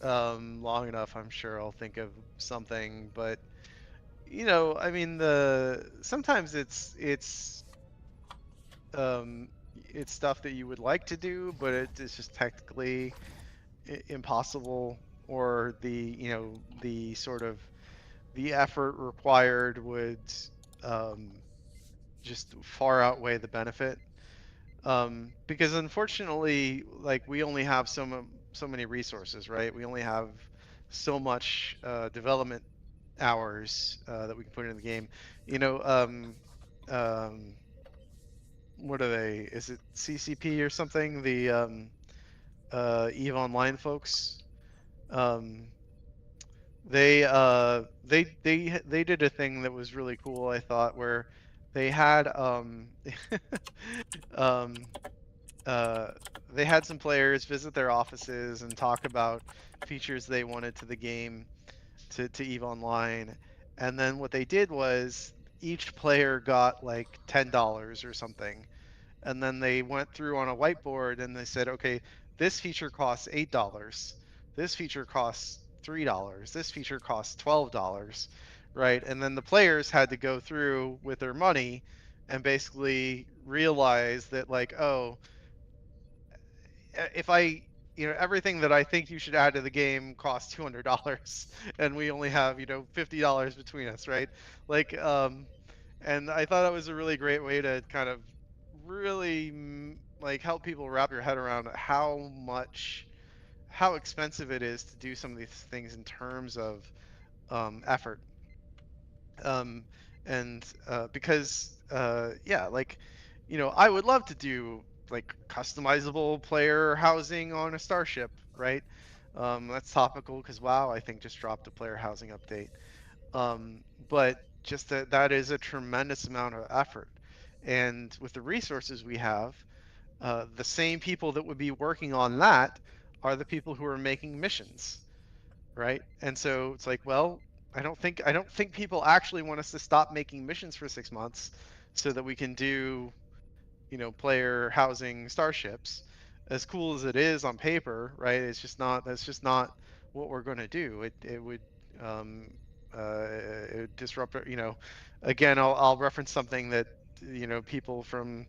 long enough, I'm sure I'll think of something. But I mean, sometimes it's stuff that you would like to do, but it's just technically impossible, or the sort of the effort required would just far outweigh the benefit. Because unfortunately, like, we only have so many resources, right? We only have so much development hours that we can put in the game. What are they? Is it CCP or something? The EVE Online folks. They did a thing that was really cool, I thought, where they had um, they had some players visit their offices and talk about features they wanted to the game to EVE Online. And then what they did was each player got like $10 or something. And then they went through on a whiteboard and they said, okay, this feature costs $8. This feature costs $3. This feature costs $12, right? And then the players had to go through with their money and basically realize that, like, oh, if I, everything that I think you should add to the game costs $200 and we only have, $50 between us, right? Like, and I thought that was a really great way to kind of really like help people wrap your head around how expensive it is to do some of these things in terms of effort. And because yeah, like, I would love to do like customizable player housing on a starship, right? That's topical because WoW, I think, just dropped a player housing update. But just that is a tremendous amount of effort. And with the resources we have, the same people that would be working on that are the people who are making missions, right? And so it's like, well, I don't think people actually want us to stop making missions for 6 months so that we can do, player housing starships. As cool as it is on paper, right? That's just not what we're going to do. It would um, it would disrupt, again, I'll reference something that, people from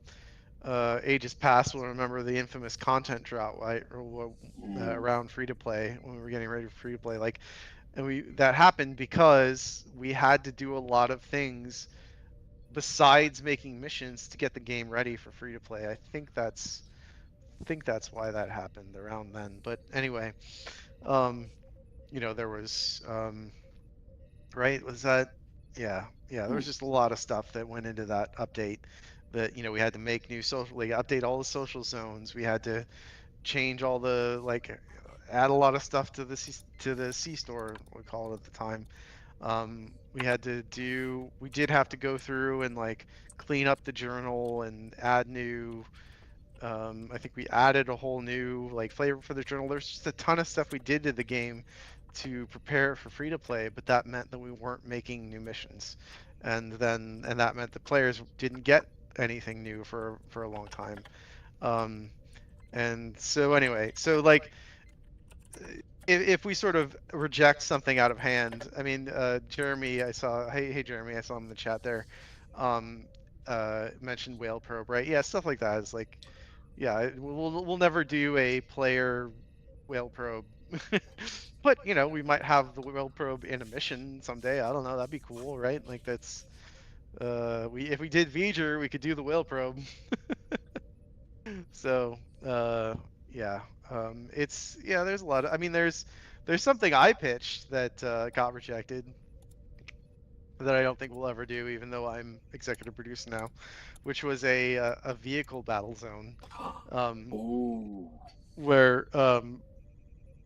ages past will remember, the infamous content drought, right? Or around free to play, when we were getting ready for free to play, like, and that happened because we had to do a lot of things besides making missions to get the game ready for free to play. I think that's why that happened around then. But anyway, there was right, was that, yeah, there was just a lot of stuff that went into that update that, we had to make new social, like update all the social zones. We had to change all the, like, add a lot of stuff to the C store, we call it at the time. We did have to go through and like clean up the journal and add new, I think we added a whole new like flavor for the journal. There's just a ton of stuff we did to the game to prepare it for free to play, but that meant that we weren't making new missions. And that meant the players didn't get anything new for a long time. And so anyway, so like, if we sort of reject something out of hand, I mean, Jeremy, hey Jeremy, I saw him in the chat there, mentioned whale probe, right? Yeah, stuff like that is like, yeah, we'll never do a player whale probe, but we might have the whale probe in a mission someday. I don't know, that'd be cool, right? Like that's, if we did V'ger, we could do the whale probe. So, yeah, there's a lot of, I mean, there's something I pitched that got rejected that I don't think we'll ever do, even though I'm executive producer now, which was a vehicle battle zone, where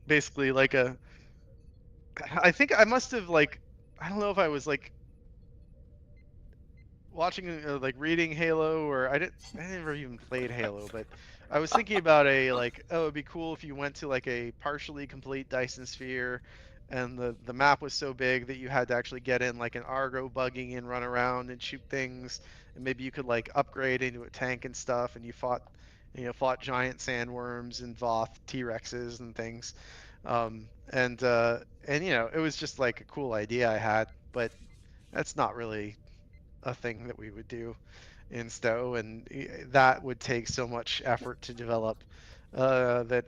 basically like I think I must have, like, I don't know if I was like watching, like reading Halo, or I never even played Halo, but I was thinking about like, oh, it'd be cool if you went to like a partially complete Dyson sphere, and the map was so big that you had to actually get in like an Argo buggy and run around and shoot things, and maybe you could like upgrade into a tank and stuff, and you fought giant sandworms and Voth T-Rexes and things. And it was just like a cool idea I had, but that's not really a thing that we would do in Stowe, and that would take so much effort to develop, that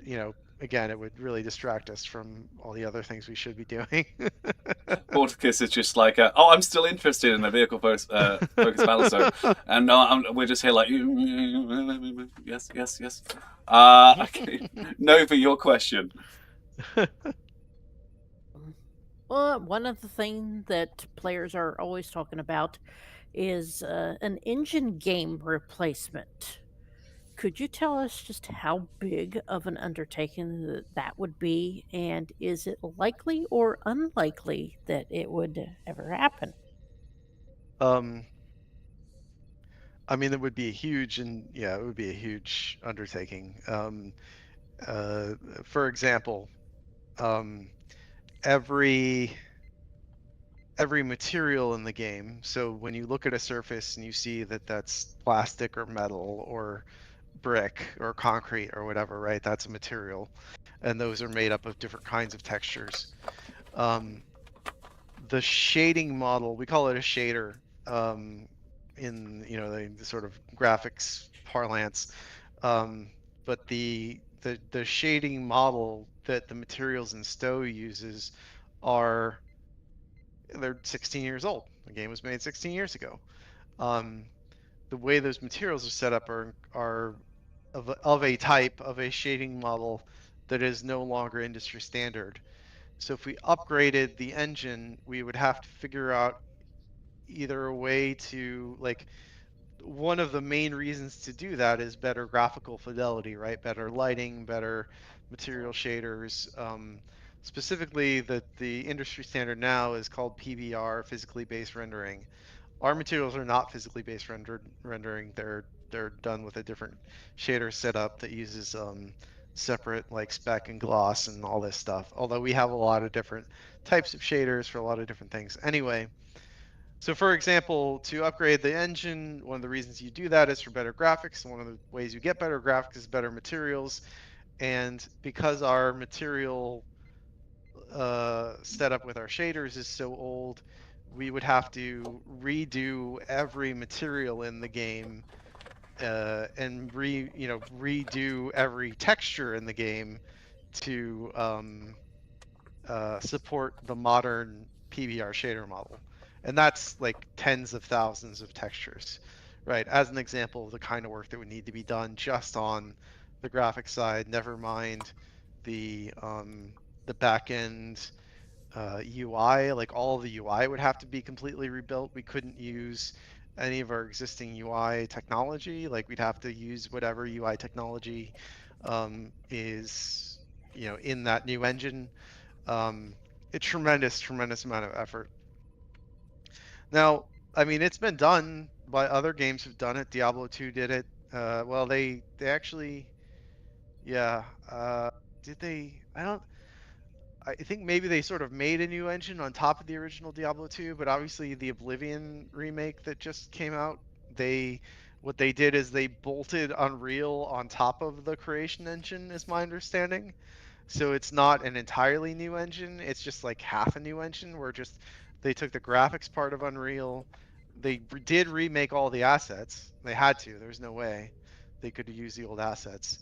again, it would really distract us from all the other things we should be doing. Porticus is just like, oh, I'm still interested in the vehicle focus battle zone, and we're just here like, yes, yes, yes. Okay. Nova, your question. Well, one of the things that players are always talking about is an engine game replacement. Could you tell us just how big of an undertaking that would be, and is it likely or unlikely that it would ever happen? I mean, it would be a huge, and yeah, it would be a huge undertaking. For example, um, every material in the game. So when you look at a surface and you see that that's plastic or metal or brick or concrete or whatever, right? That's a material, and those are made up of different kinds of textures. The shading model, we call it a shader, in the sort of graphics parlance. But the shading model that the materials in Stowe uses are they're 16 years old. The game was made 16 years ago. The way those materials are set up are of a type of a shading model that is no longer industry standard. So if we upgraded the engine, we would have to figure out either a way to like one of the main reasons to do that is better graphical fidelity, right? Better lighting, better material shaders. Specifically, the industry standard now is called PBR, physically based rendering. Our materials are not physically based rendering. They're done with a different shader setup that uses separate like spec and gloss and all this stuff. Although we have a lot of different types of shaders for a lot of different things. Anyway, so for example, to upgrade the engine, one of the reasons you do that is for better graphics. One of the ways you get better graphics is better materials. And because our material setup with our shaders is so old, we would have to redo every material in the game and redo every texture in the game to support the modern PBR shader model. And that's like tens of thousands of textures, right? As an example of the kind of work that would need to be done just on the graphic side, never mind the back end UI. Like all of the UI would have to be completely rebuilt. We couldn't use any of our existing UI technology. Like we'd have to use whatever UI technology is in that new engine. A tremendous amount of effort. Now, I mean, it's been done by other games who've done it. Diablo 2 did it. Well, they actually, yeah. Did they? I think maybe they sort of made a new engine on top of the original Diablo 2, but obviously the Oblivion remake that just came out, what they did is they bolted Unreal on top of the creation engine, is my understanding. So it's not an entirely new engine. It's just like half a new engine where just they took the graphics part of Unreal. They did remake all the assets. They had to. There's no way they could use the old assets.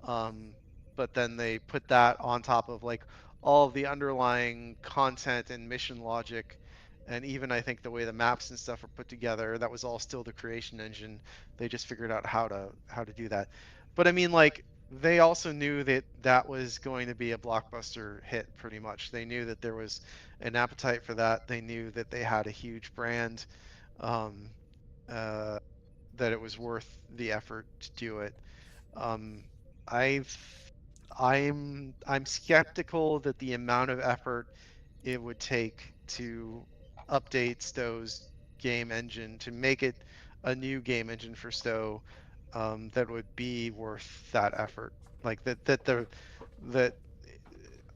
But then they put that on top of like all of the underlying content and mission logic. And even I think the way the maps and stuff are put together, that was all still the creation engine. They just figured out how to do that. But I mean, like they also knew that that was going to be a blockbuster hit pretty much. They knew that there was an appetite for that. They knew that they had a huge brand, um, uh, that it was worth the effort to do it. Um, I've, I'm skeptical that the amount of effort it would take to update Stowe's game engine to make it a new game engine for Stowe, that would be worth that effort. Like that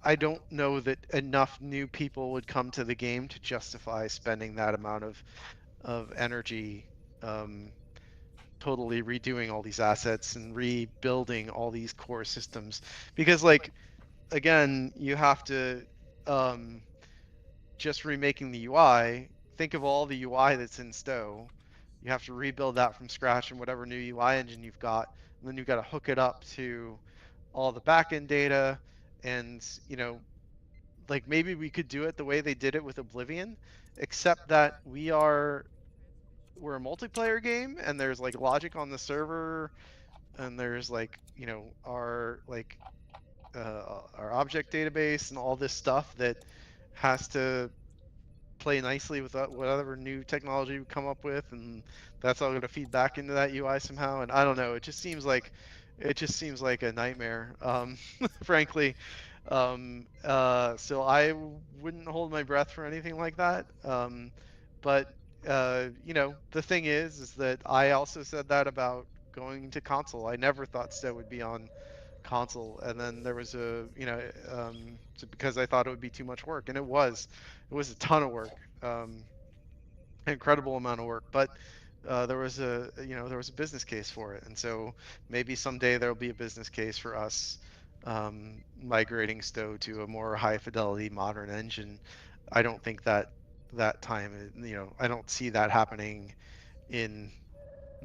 I don't know that enough new people would come to the game to justify spending that amount of energy, totally redoing all these assets and rebuilding all these core systems. Because like again, you have to just remaking the UI, think of all the UI that's in Stowe. You have to rebuild that from scratch in whatever new UI engine you've got, and then you've got to hook it up to all the backend data. And like maybe we could do it the way they did it with Oblivion, except that we're a multiplayer game, and there's like logic on the server, and there's like our object database and all this stuff that has to play nicely with whatever new technology we come up with, and that's all going to feed back into that UI somehow. And I don't know, it just seems like a nightmare, frankly. So I wouldn't hold my breath for anything like that. But you know, the thing is that I also said that about going to console. I never thought Stow would be on console, and then there was a, you know, because I thought it would be too much work, and it was a ton of work, incredible amount of work, but there was a, you know, there was a business case for it, and so maybe someday there'll be a business case for us migrating Stow to a more high fidelity modern engine. I don't think that that time, you know, I don't see that happening in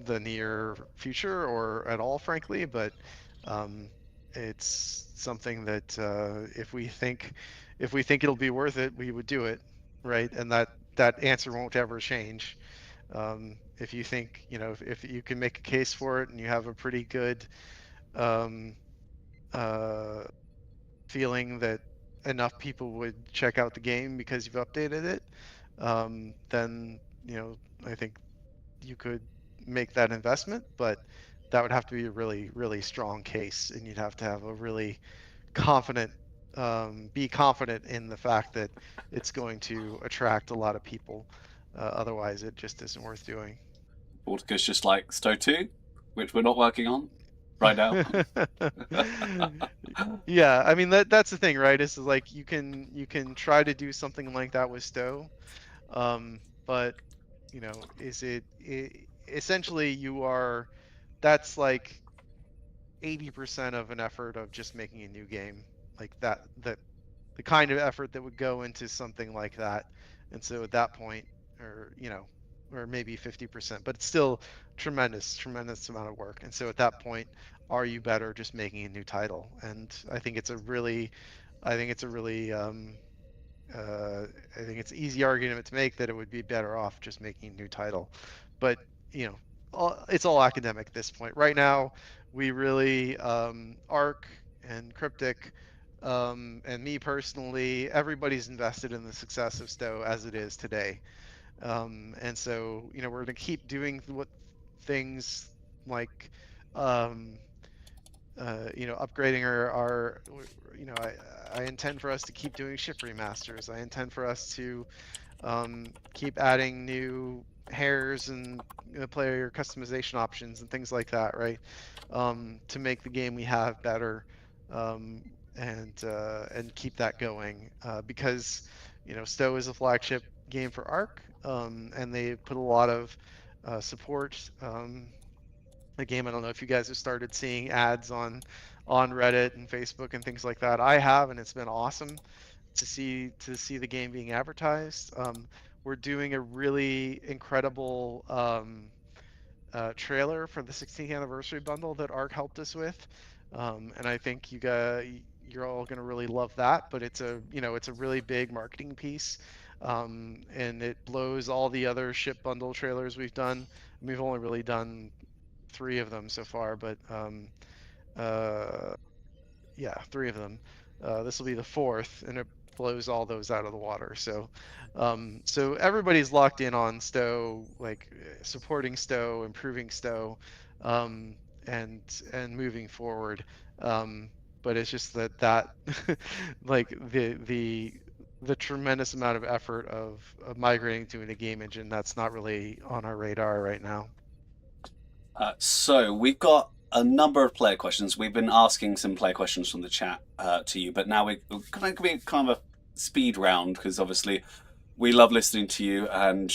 the near future or at all, frankly, but um, it's something that if we think it'll be worth it, we would do it, right? And that answer won't ever change. If you think, you know, if you can make a case for it and you have a pretty good um, uh, feeling that enough people would check out the game because you've updated it, then, you know, I think you could make that investment, but that would have to be a really, really strong case, and you'd have to have a really confident, be confident in the fact that it's going to attract a lot of people. Otherwise, it just isn't worth doing. Baltica's just like Stow 2, which we're not working on right now. Yeah, I mean that's the thing, right? Is like you can try to do something like that with Stow, but you know, essentially you are, that's like 80% of an effort of just making a new game, like that the kind of effort that would go into something like that. And so at that point, or you know, or maybe 50%, but it's still tremendous amount of work. And so at that point, are you better just making a new title? And I think it's a really, I think it's a really I think it's an easy argument to make that it would be better off just making a new title. But, you know, it's all academic at this point. Right now, we really, Arc and Cryptic, and me personally, everybody's invested in the success of Stow as it is today. And so, you know, we're going to keep doing what things like, um, you know, upgrading our, you know, I intend for us to keep doing ship remasters. I intend for us to keep adding new hairs and player customization options and things like that, right? To make the game we have better, and keep that going, because you know, Stow is a flagship game for Arc, and they put a lot of support. The game, I don't know if you guys have started seeing ads on Reddit and Facebook and things like that. I have, and it's been awesome to see the game being advertised. We're doing a really incredible trailer for the 16th anniversary bundle that Arc helped us with, and I think you're all going to really love that. But it's a, you know, it's a really big marketing piece, and it blows all the other ship bundle trailers we've done. We've only really done 3 of them so far, but uh, yeah, 3 of them. This will be the 4th, and it blows all those out of the water. So, so everybody's locked in on Stow, like supporting Stow, improving Stow, and moving forward. But it's just that like the tremendous amount of effort of migrating to a game engine that's not really on our radar right now. So we've got a number of player questions. We've been asking some player questions from the chat to you, but now we're going to be kind of a speed round because obviously we love listening to you and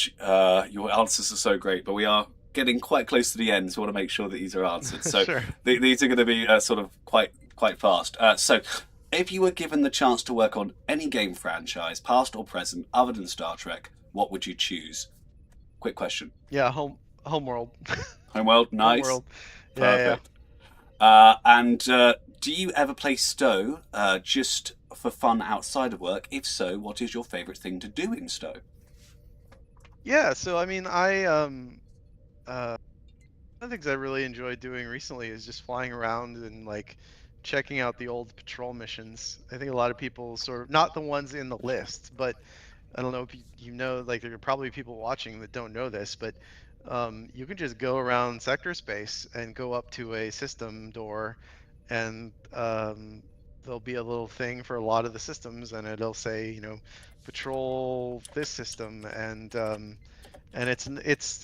your answers are so great, but we are getting quite close to the end, so we want to make sure that these are answered. So Sure. these are going to be sort of quite fast. So if you were given the chance to work on any game franchise, past or present, other than Star Trek, what would you choose? Quick question. Yeah, Homeworld. Homeworld, nice. Homeworld. Yeah, Perfect. And do you ever play Stow just for fun outside of work? If so, what is your favourite thing to do in Stow? Yeah, so I mean, one of the things I really enjoyed doing recently is just flying around and like checking out the old patrol missions. I think a lot of people sort of, not the ones in the list, but I don't know if you know, like there are probably people watching that don't know this, but you can just go around sector space and go up to a system door, and there'll be a little thing for a lot of the systems, and it'll say, you know, patrol this system, and and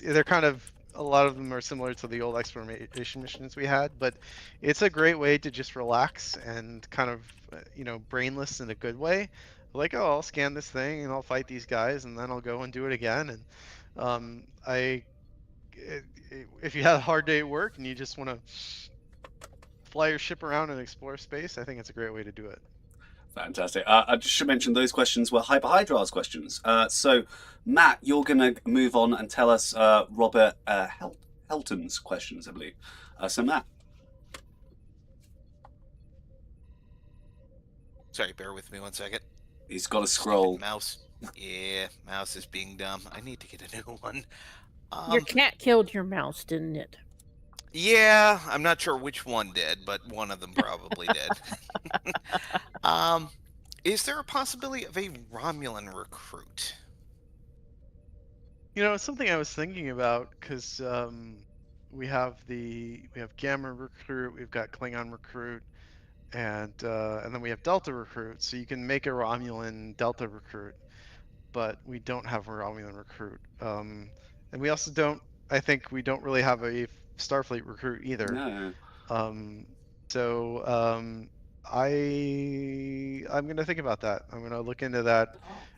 they're kind of, a lot of them are similar to the old exploration missions we had, but it's a great way to just relax and kind of brainless in a good way. Like, oh, I'll scan this thing and I'll fight these guys and then I'll go and do it again. And if you had a hard day at work and you just want to fly your ship around and explore space, I think it's a great way to do it. Fantastic. I just should mention those questions were Hyperhydra's questions. So, Matt, you're going to move on and tell us Robert Helton's questions, I believe. So, Matt. Sorry, bear with me 1 second. He's got a scroll. Stupid mouse. Yeah, mouse is being dumb. I need to get a new one. Your cat killed your mouse, didn't it? Yeah, I'm not sure which one did, but one of them probably did. Is there a possibility of a Romulan recruit? It's something I was thinking about, because we have Gamma recruit, we've got Klingon recruit, and then we have Delta recruit. So you can make a Romulan Delta recruit, but we don't have a Romulan recruit. And we also don't. I think we don't really have a Starfleet recruit either. No. So I'm gonna think about that. I'm gonna look into that,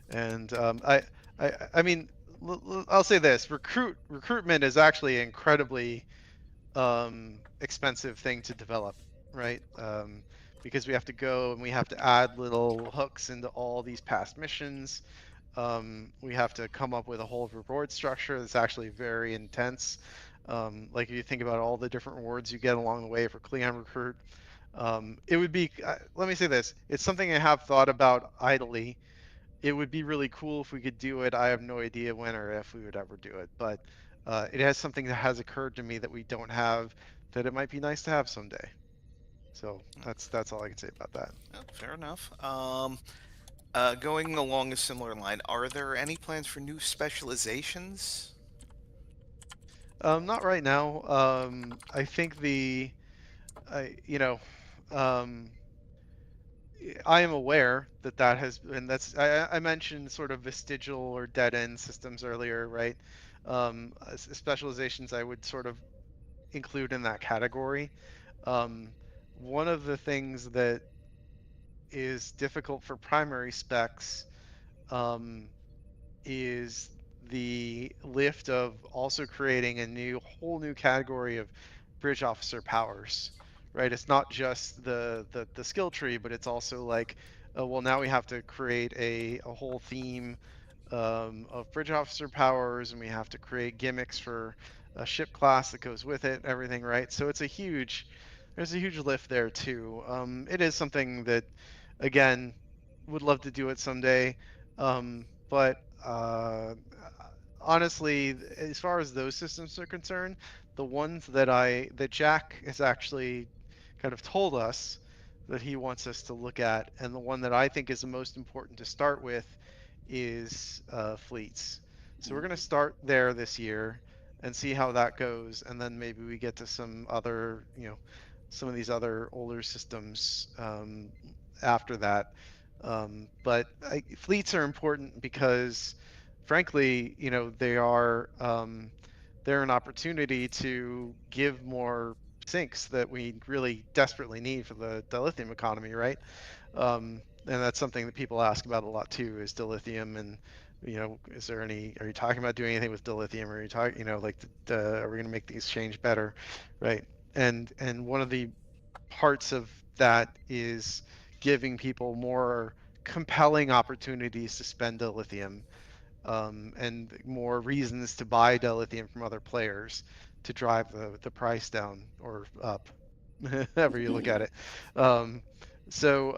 and I mean, I'll say this: recruitment is actually an incredibly expensive thing to develop, right? Because we have to go and we have to add little hooks into all these past missions. We have to come up with a whole reward structure that's actually very intense. Like if you think about all the different rewards you get along the way for Klingon recruit, it would be, let me say this, it's something I have thought about idly. It would be really cool if we could do it. I have no idea when or if we would ever do it, but it has something that has occurred to me that we don't have, that it might be nice to have someday. So that's all I can say about that. Oh, fair enough. Going along a similar line, are there any plans for new specializations? Not right now. I think I am aware that has, and I mentioned sort of vestigial or dead end systems earlier, right? Specializations I would sort of include in that category. One of the things that is difficult for primary specs is the lift of also creating a whole new category of bridge officer powers, right? It's not just the skill tree, but it's also like, well, now we have to create a whole theme of bridge officer powers, and we have to create gimmicks for a ship class that goes with it, everything, right? So there's a huge lift there too. It is something that, again, would love to do it someday, but honestly, as far as those systems are concerned, the ones that Jack has actually kind of told us that he wants us to look at, and the one that I think is the most important to start with, is fleets. So we're going to start there this year and see how that goes, and then maybe we get to some other, some of these other older systems after that. But fleets are important because, frankly, they're an opportunity to give more sinks that we really desperately need for the dilithium economy, right? And that's something that people ask about a lot too, is dilithium, and is there any? Are you talking about doing anything with dilithium? Or are you talking, like, are we going to make these change better, right? And one of the parts of that is giving people more compelling opportunities to spend dilithium, and more reasons to buy dilithium from other players to drive the price down or up, however you look at it. So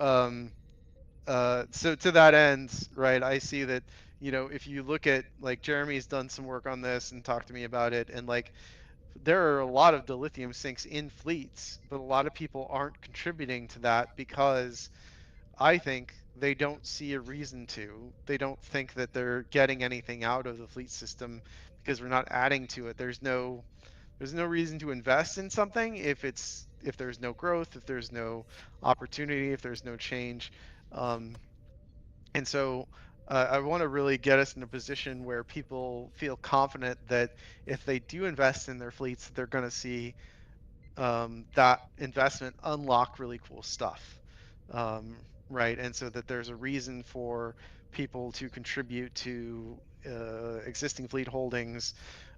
to that end, right, I see that, if you look at, like, Jeremy's done some work on this and talked to me about it, and like, there are a lot of dilithium sinks in fleets, but a lot of people aren't contributing to that because I think they don't see a reason to. They don't think that they're getting anything out of the fleet system because we're not adding to it. There's no reason to invest in something if there's no growth, if there's no opportunity, if there's no change. And so I want to really get us in a position where people feel confident that if they do invest in their fleets, they're going to see that investment unlock really cool stuff, right? And so that there's a reason for people to contribute to existing fleet holdings,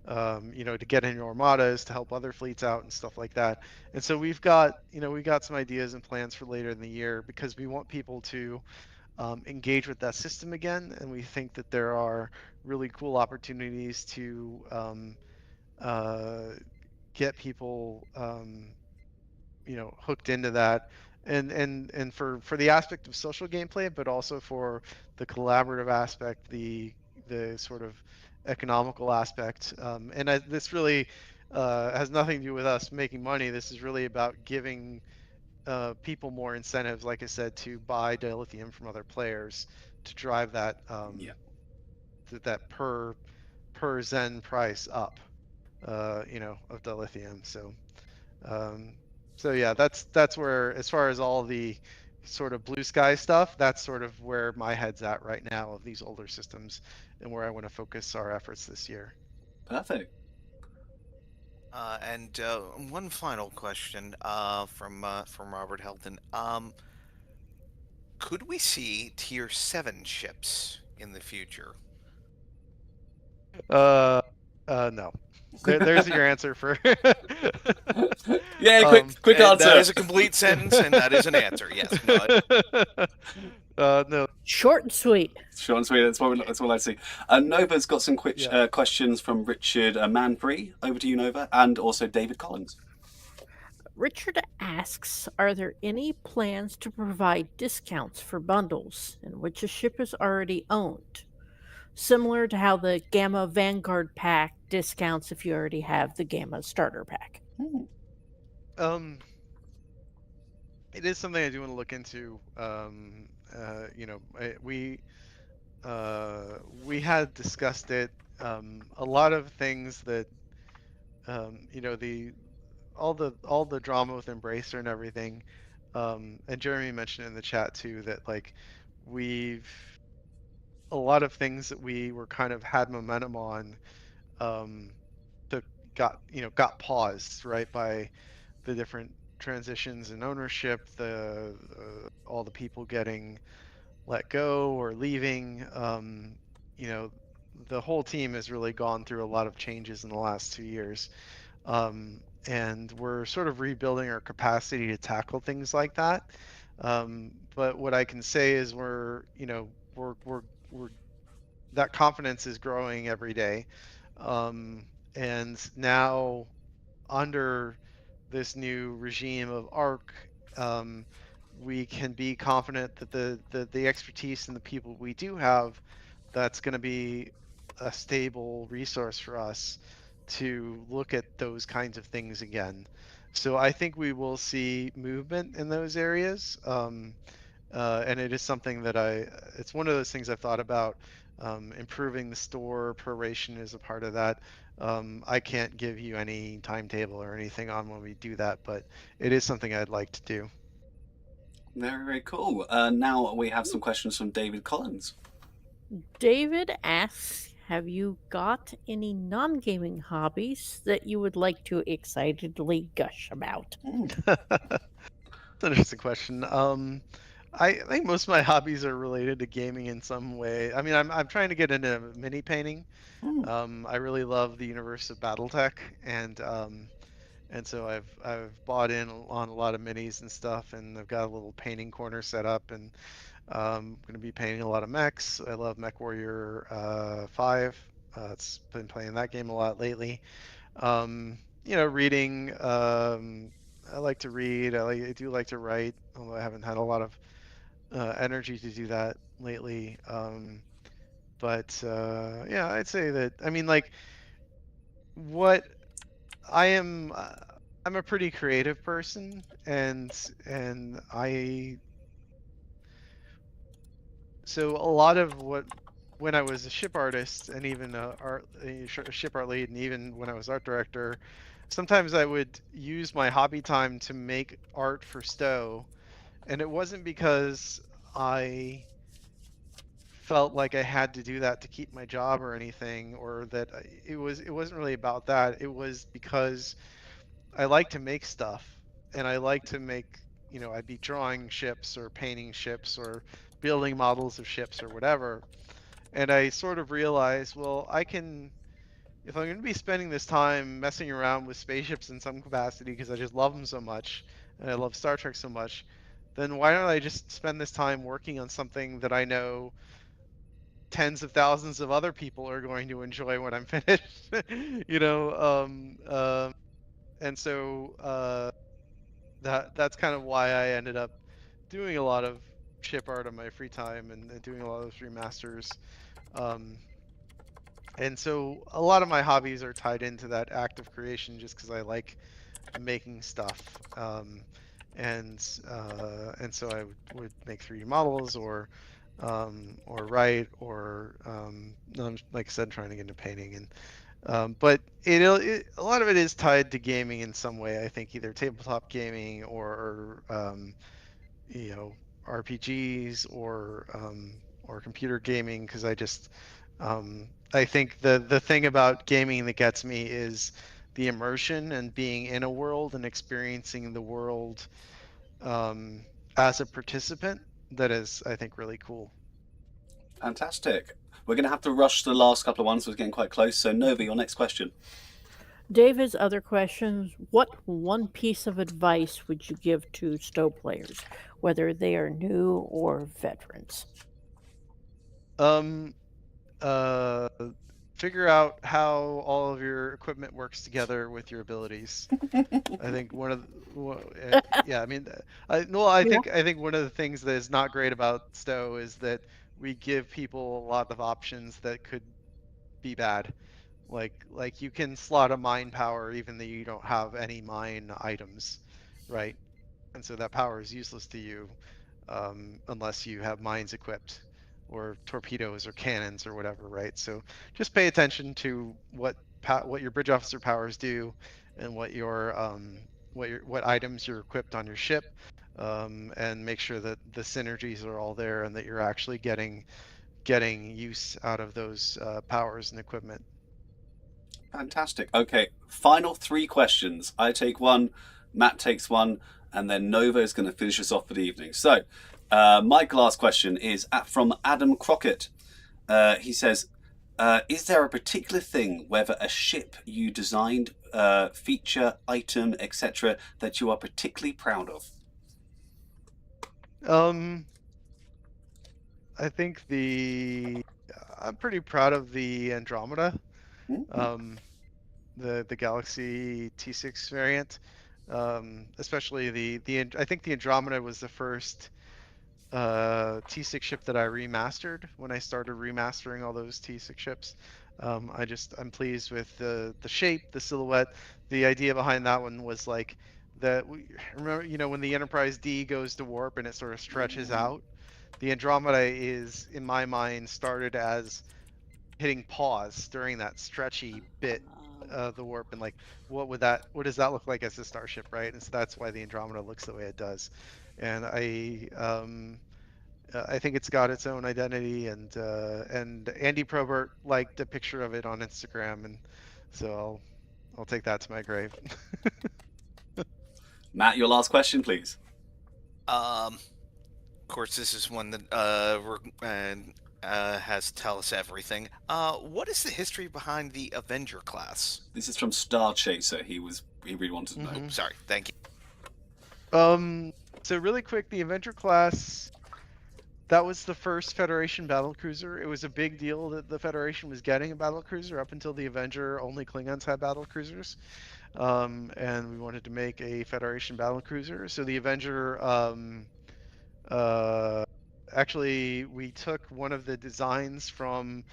to get into armadas, to help other fleets out and stuff like that. And so we've got some ideas and plans for later in the year, because we want people to engage with that system again, and we think that there are really cool opportunities to get people hooked into that, and for the aspect of social gameplay, but also for the collaborative aspect, the sort of economical aspect, this really has nothing to do with us making money. This is really about giving people more incentives, like I said, to buy dilithium from other players to drive that Yeah. that per Zen price up, of dilithium. Um, so yeah, that's where, as far as all the sort of blue sky stuff, that's sort of where my head's at right now of these older systems, and where I want to focus our efforts this year. Perfect. And one final question from Robert Helton. Could we see Tier 7 ships in the future? No. There's your answer for. Yeah, quick answer. That is a complete sentence, and that is an answer. Yes. No. No. Short and sweet. Short and sweet. That's all I see. Nova's got some quick questions from Richard Manfrey. Over to you, Nova, and also David Collins. Richard asks, are there any plans to provide discounts for bundles in which a ship is already owned? Similar to how the Gamma Vanguard pack discounts if you already have the Gamma starter pack. It is something I do want to look into. We had discussed it. A lot of things that, all the drama with Embracer and everything. And Jeremy mentioned in the chat too that like a lot of things that we were kind of had momentum on, got paused, right, by the different transitions in ownership, all the people getting let go or leaving. The whole team has really gone through a lot of changes in the last 2 years, and we're sort of rebuilding our capacity to tackle things like that. But what I can say is we're that confidence is growing every day, and now under this new regime of ARC, we can be confident that the expertise and the people we do have, that's going to be a stable resource for us to look at those kinds of things again. So I think we will see movement in those areas, and it is something that it's one of those things I've thought about. Improving the store proration is a part of that. I can't give you any timetable or anything on when we do that, but it is something I'd like to do. Very, very cool. Now we have some questions from David Collins. David asks, have you got any non-gaming hobbies that you would like to excitedly gush about? That's an interesting question. I think most of my hobbies are related to gaming in some way. I mean, I'm trying to get into mini painting. I really love the universe of BattleTech, and so I've bought in on a lot of minis and stuff, and I've got a little painting corner set up, and I'm going to be painting a lot of mechs. I love MechWarrior 5. It's been playing that game a lot lately. Reading. I like to read. I do like to write, although I haven't had a lot of energy to do that lately. But I'd say that. I mean, like, what I am. I'm a pretty creative person, and so a lot of when I was a ship artist and even a ship art lead, and even when I was art director, sometimes I would use my hobby time to make art for Stowe, and it wasn't because I felt like I had to do that to keep my job or anything, or that it wasn't really about that. It was because I like to make stuff, and I like to make, I'd be drawing ships or painting ships or building models of ships or whatever. And I sort of realized, well, if I'm going to be spending this time messing around with spaceships in some capacity because I just love them so much and I love Star Trek so much, then why don't I just spend this time working on something that I know tens of thousands of other people are going to enjoy when I'm finished, and so that's kind of why I ended up doing a lot of ship art on my free time and doing a lot of those remasters. And so a lot of my hobbies are tied into that act of creation just because I like making stuff. And so I would make 3D models or write like I said, trying to get into painting. But a lot of it is tied to gaming in some way. I think either tabletop gaming or RPGs or computer gaming, because I think the thing about gaming that gets me is the immersion and being in a world and experiencing the world as a participant. That is, I think, really cool. Fantastic. We're going to have to rush the last couple of ones. We're getting quite close. So, Nova, your next question. David's other questions: what one piece of advice would you give to Stowe players, whether they are new or veterans? Figure out how all of your equipment works together with your abilities. I think yeah, I mean, I think one of the things that is not great about Stowe is that we give people a lot of options that could be bad. Like you can slot a mine power even though you don't have any mine items, right? And so that power is useless to you unless you have mines equipped or torpedoes or cannons or whatever, right? So just pay attention to what your bridge officer powers do and what items you're equipped on your ship, and make sure that the synergies are all there and that you're actually getting use out of those powers and equipment. Fantastic. Okay, final 3 questions. I take one, Matt takes one, and then Nova is going to finish us off for the evening. So, my last question is from Adam Crockett. He says, is there a particular thing, whether a ship you designed, feature, item, etc., that you are particularly proud of? I think I'm pretty proud of the Andromeda, the Galaxy T6 variant, especially I think the Andromeda was the first T6 ship that I remastered when I started remastering all those T6 ships. I'm pleased with the shape, the silhouette. The idea behind that one was like remember, when the Enterprise D goes to warp and it sort of stretches out. The Andromeda is, in my mind, started as hitting pause during that stretchy bit of the warp, and like, what does that look like as a starship, right? And so that's why the Andromeda looks the way it does. And I think it's got its own identity, and Andy Probert liked a picture of it on Instagram, and so I'll take that to my grave. Matt, your last question, please. Of course, this is one that has to tell us everything. What is the history behind the Avenger class? This is from Star Chaser. He really wanted to know. Oh, sorry, thank you. So really quick, the Avenger class, that was the first Federation battlecruiser. It was a big deal that the Federation was getting a battlecruiser. Up until the Avenger, only Klingons had battlecruisers. And we wanted to make a Federation battlecruiser. So the Avenger, actually, we took one of the designs from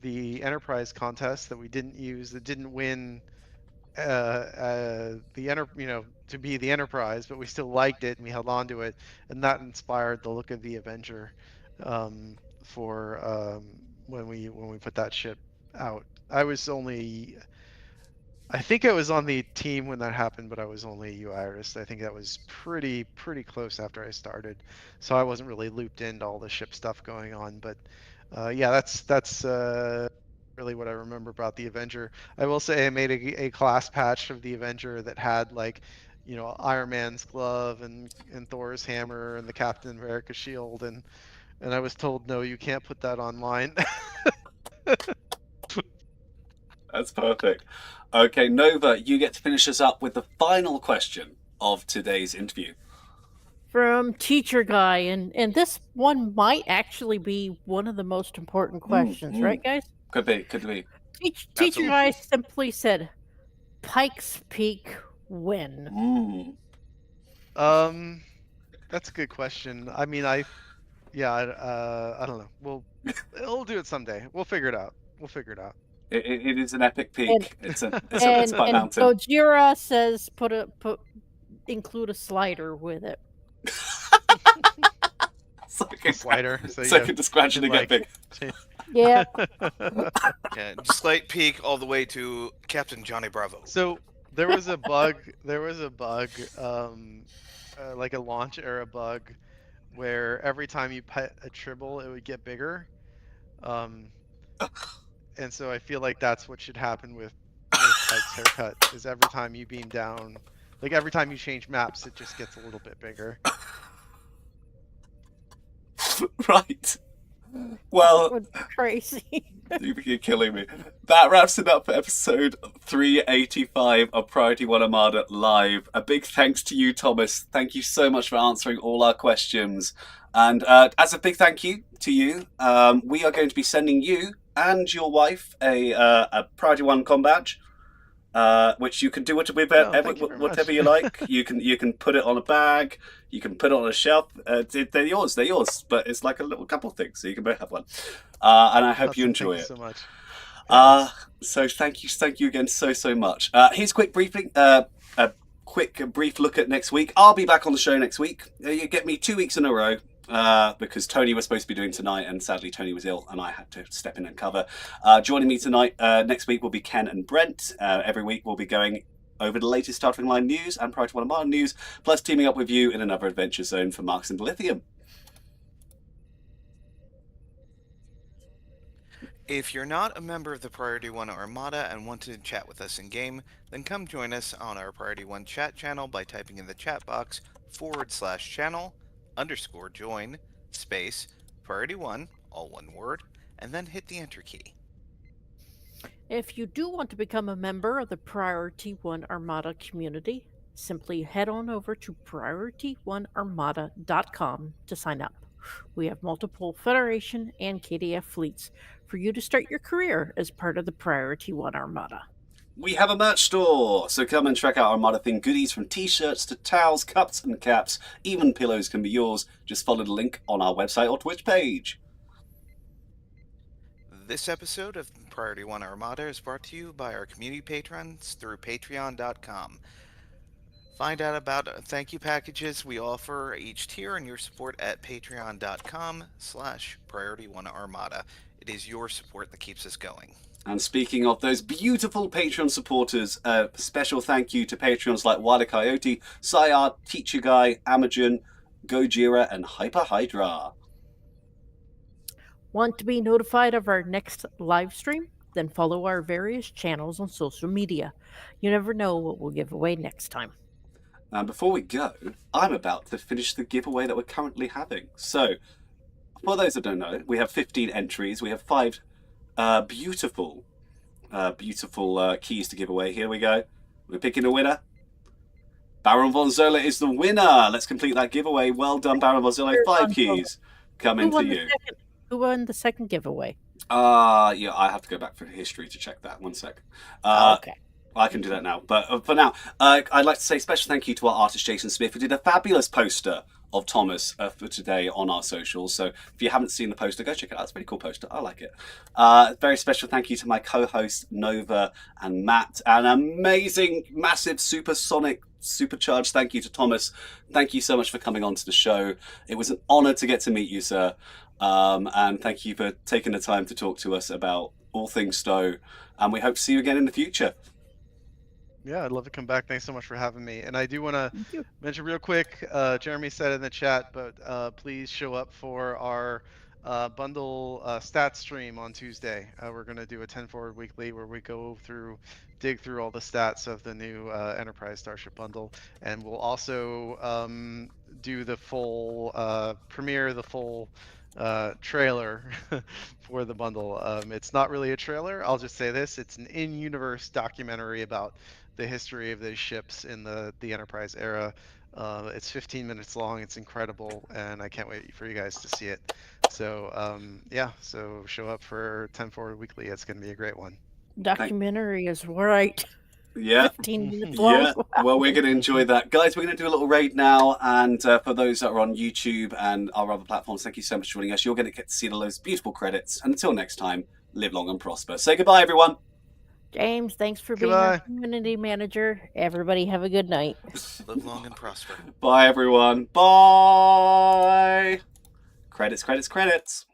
the Enterprise contest that we didn't use, that didn't win to be the Enterprise, but we still liked it and we held on to it, and that inspired the look of the Avenger for when we put that ship out. I think I was on the team when that happened, but I was only a UI artist. I think that was pretty close after I started, so I wasn't really looped into all the ship stuff going on. But yeah, that's really what I remember about the Avenger. I will say I made a class patch of the Avenger that had like, you know, Iron Man's glove and Thor's hammer and the Captain America shield, and I was told no, you can't put that online. That's perfect. Okay, Nova, you get to finish us up with the final question of today's interview. From Teacher Guy, and this one might actually be one of the most important questions, right, guys? Could be, could be. Teacher Guy simply said, "Pikes Peak when?" That's a good question. I mean, I don't know. We'll do it someday. We'll figure it out. It is an epic peak. And, it's a and mountain. Gojira says include a slider with it. Slider, so you can just gradually get big. Yeah. Yeah, slight peak all the way to Captain Johnny Bravo. So there was a bug. Like a launch era bug, where every time you pet a tribble, it would get bigger. And so I feel like that's what should happen with Pike's haircut. Is every time you beam down, like every time you change maps, it just gets a little bit bigger. Right. Well, crazy. You're killing me. That wraps it up for episode 385 of Priority 1 Armada Live. A big thanks to you, Thomas. Thank you so much for answering all our questions. And as a big thank you to you, we are going to be sending you and your wife a Priority 1 com badge. Which you can do whatever you like. You can put it on a bag. You can put it on a shelf. They're yours. But it's like a little couple thing, so you can both have one. And I hope you enjoy it. Thank you so much. So thank you again so much. Here's a quick briefing. A brief look at next week. I'll be back on the show next week. You get me 2 weeks in a row. Because Tony was supposed to be doing tonight, and sadly Tony was ill, and I had to step in and cover. Joining me tonight, next week will be Ken and Brent. Every week we'll be going over the latest Starting Line news and Priority 1 Armada news, plus teaming up with you in another adventure zone for Marks and Lithium. If you're not a member of the Priority 1 Armada and want to chat with us in game, then come join us on our Priority 1 chat channel by typing in the chat box /channel_join space Priority 1, all one word, and then hit the enter key. If you do want to become a member of the Priority 1 Armada community, simply head on over to priority1armada.com to sign up. We have multiple Federation and KDF fleets for you to start your career as part of the Priority 1 Armada. We have a merch store, so come and check out Armada themed goodies from t-shirts to towels, cups and caps. Even pillows can be yours. Just follow the link on our website or Twitch page. This episode of Priority 1 Armada is brought to you by our community patrons through patreon.com. Find out about thank you packages we offer each tier and your support at patreon.com/Priority1Armada. It is your support that keeps us going. And speaking of those beautiful Patreon supporters, a special thank you to Patreons like Wilder Coyote, Sayar, Teacher Guy, Amagen, Gojira, and Hyper Hydra. Want to be notified of our next live stream? Then follow our various channels on social media. You never know what we'll give away next time. And before we go, I'm about to finish the giveaway that we're currently having. So, for those that don't know, we have 15 entries. We have 5 beautiful keys to give away. Here we go. We're picking a winner. Baron von Zola is the winner. Let's complete that giveaway. Well done, Baron von Zola. 5 keys coming to you. Who won the second giveaway? Yeah, I have to go back for history to check that. 1 sec. Okay. I can do that now. But for now, I'd like to say special thank you to our artist, Jason Smith, who did a fabulous poster of Thomas for today on our socials. So if you haven't seen the poster, go check it out. It's a pretty cool poster. I like it. Very special thank you to my co-hosts, Nova and Matt. An amazing, massive, supercharged thank you to Thomas. Thank you so much for coming on to the show. It was an honor to get to meet you, sir. And thank you for taking the time to talk to us about all things Stowe. And we hope to see you again in the future. Yeah, I'd love to come back. Thanks so much for having me. And I do want to mention real quick, Jeremy said in the chat, but please show up for our bundle stat stream on Tuesday. We're going to do a 10 Forward Weekly where we dig through all the stats of the new Enterprise Starship bundle, and we'll also do the full premiere, the full trailer for the bundle. It's not really a trailer. I'll just say this: it's an in-universe documentary about the history of these ships in the Enterprise era. It's 15 minutes long. It's incredible, and I can't wait for you guys to see it. So yeah, so show up for 10 Forward Weekly. It's going to be a great one. Documentary is right. Yeah. 15 minutes long. Yeah. Well, we're going to enjoy that. Guys, we're going to do a little raid now. And for those that are on YouTube and our other platforms, thank you so much for joining us. You're going to get to see those beautiful credits. And until next time, live long and prosper. Say goodbye, everyone. James, thanks for being our community manager. Everybody have a good night. Live long and prosper. Bye, everyone. Bye. Credits, credits, credits.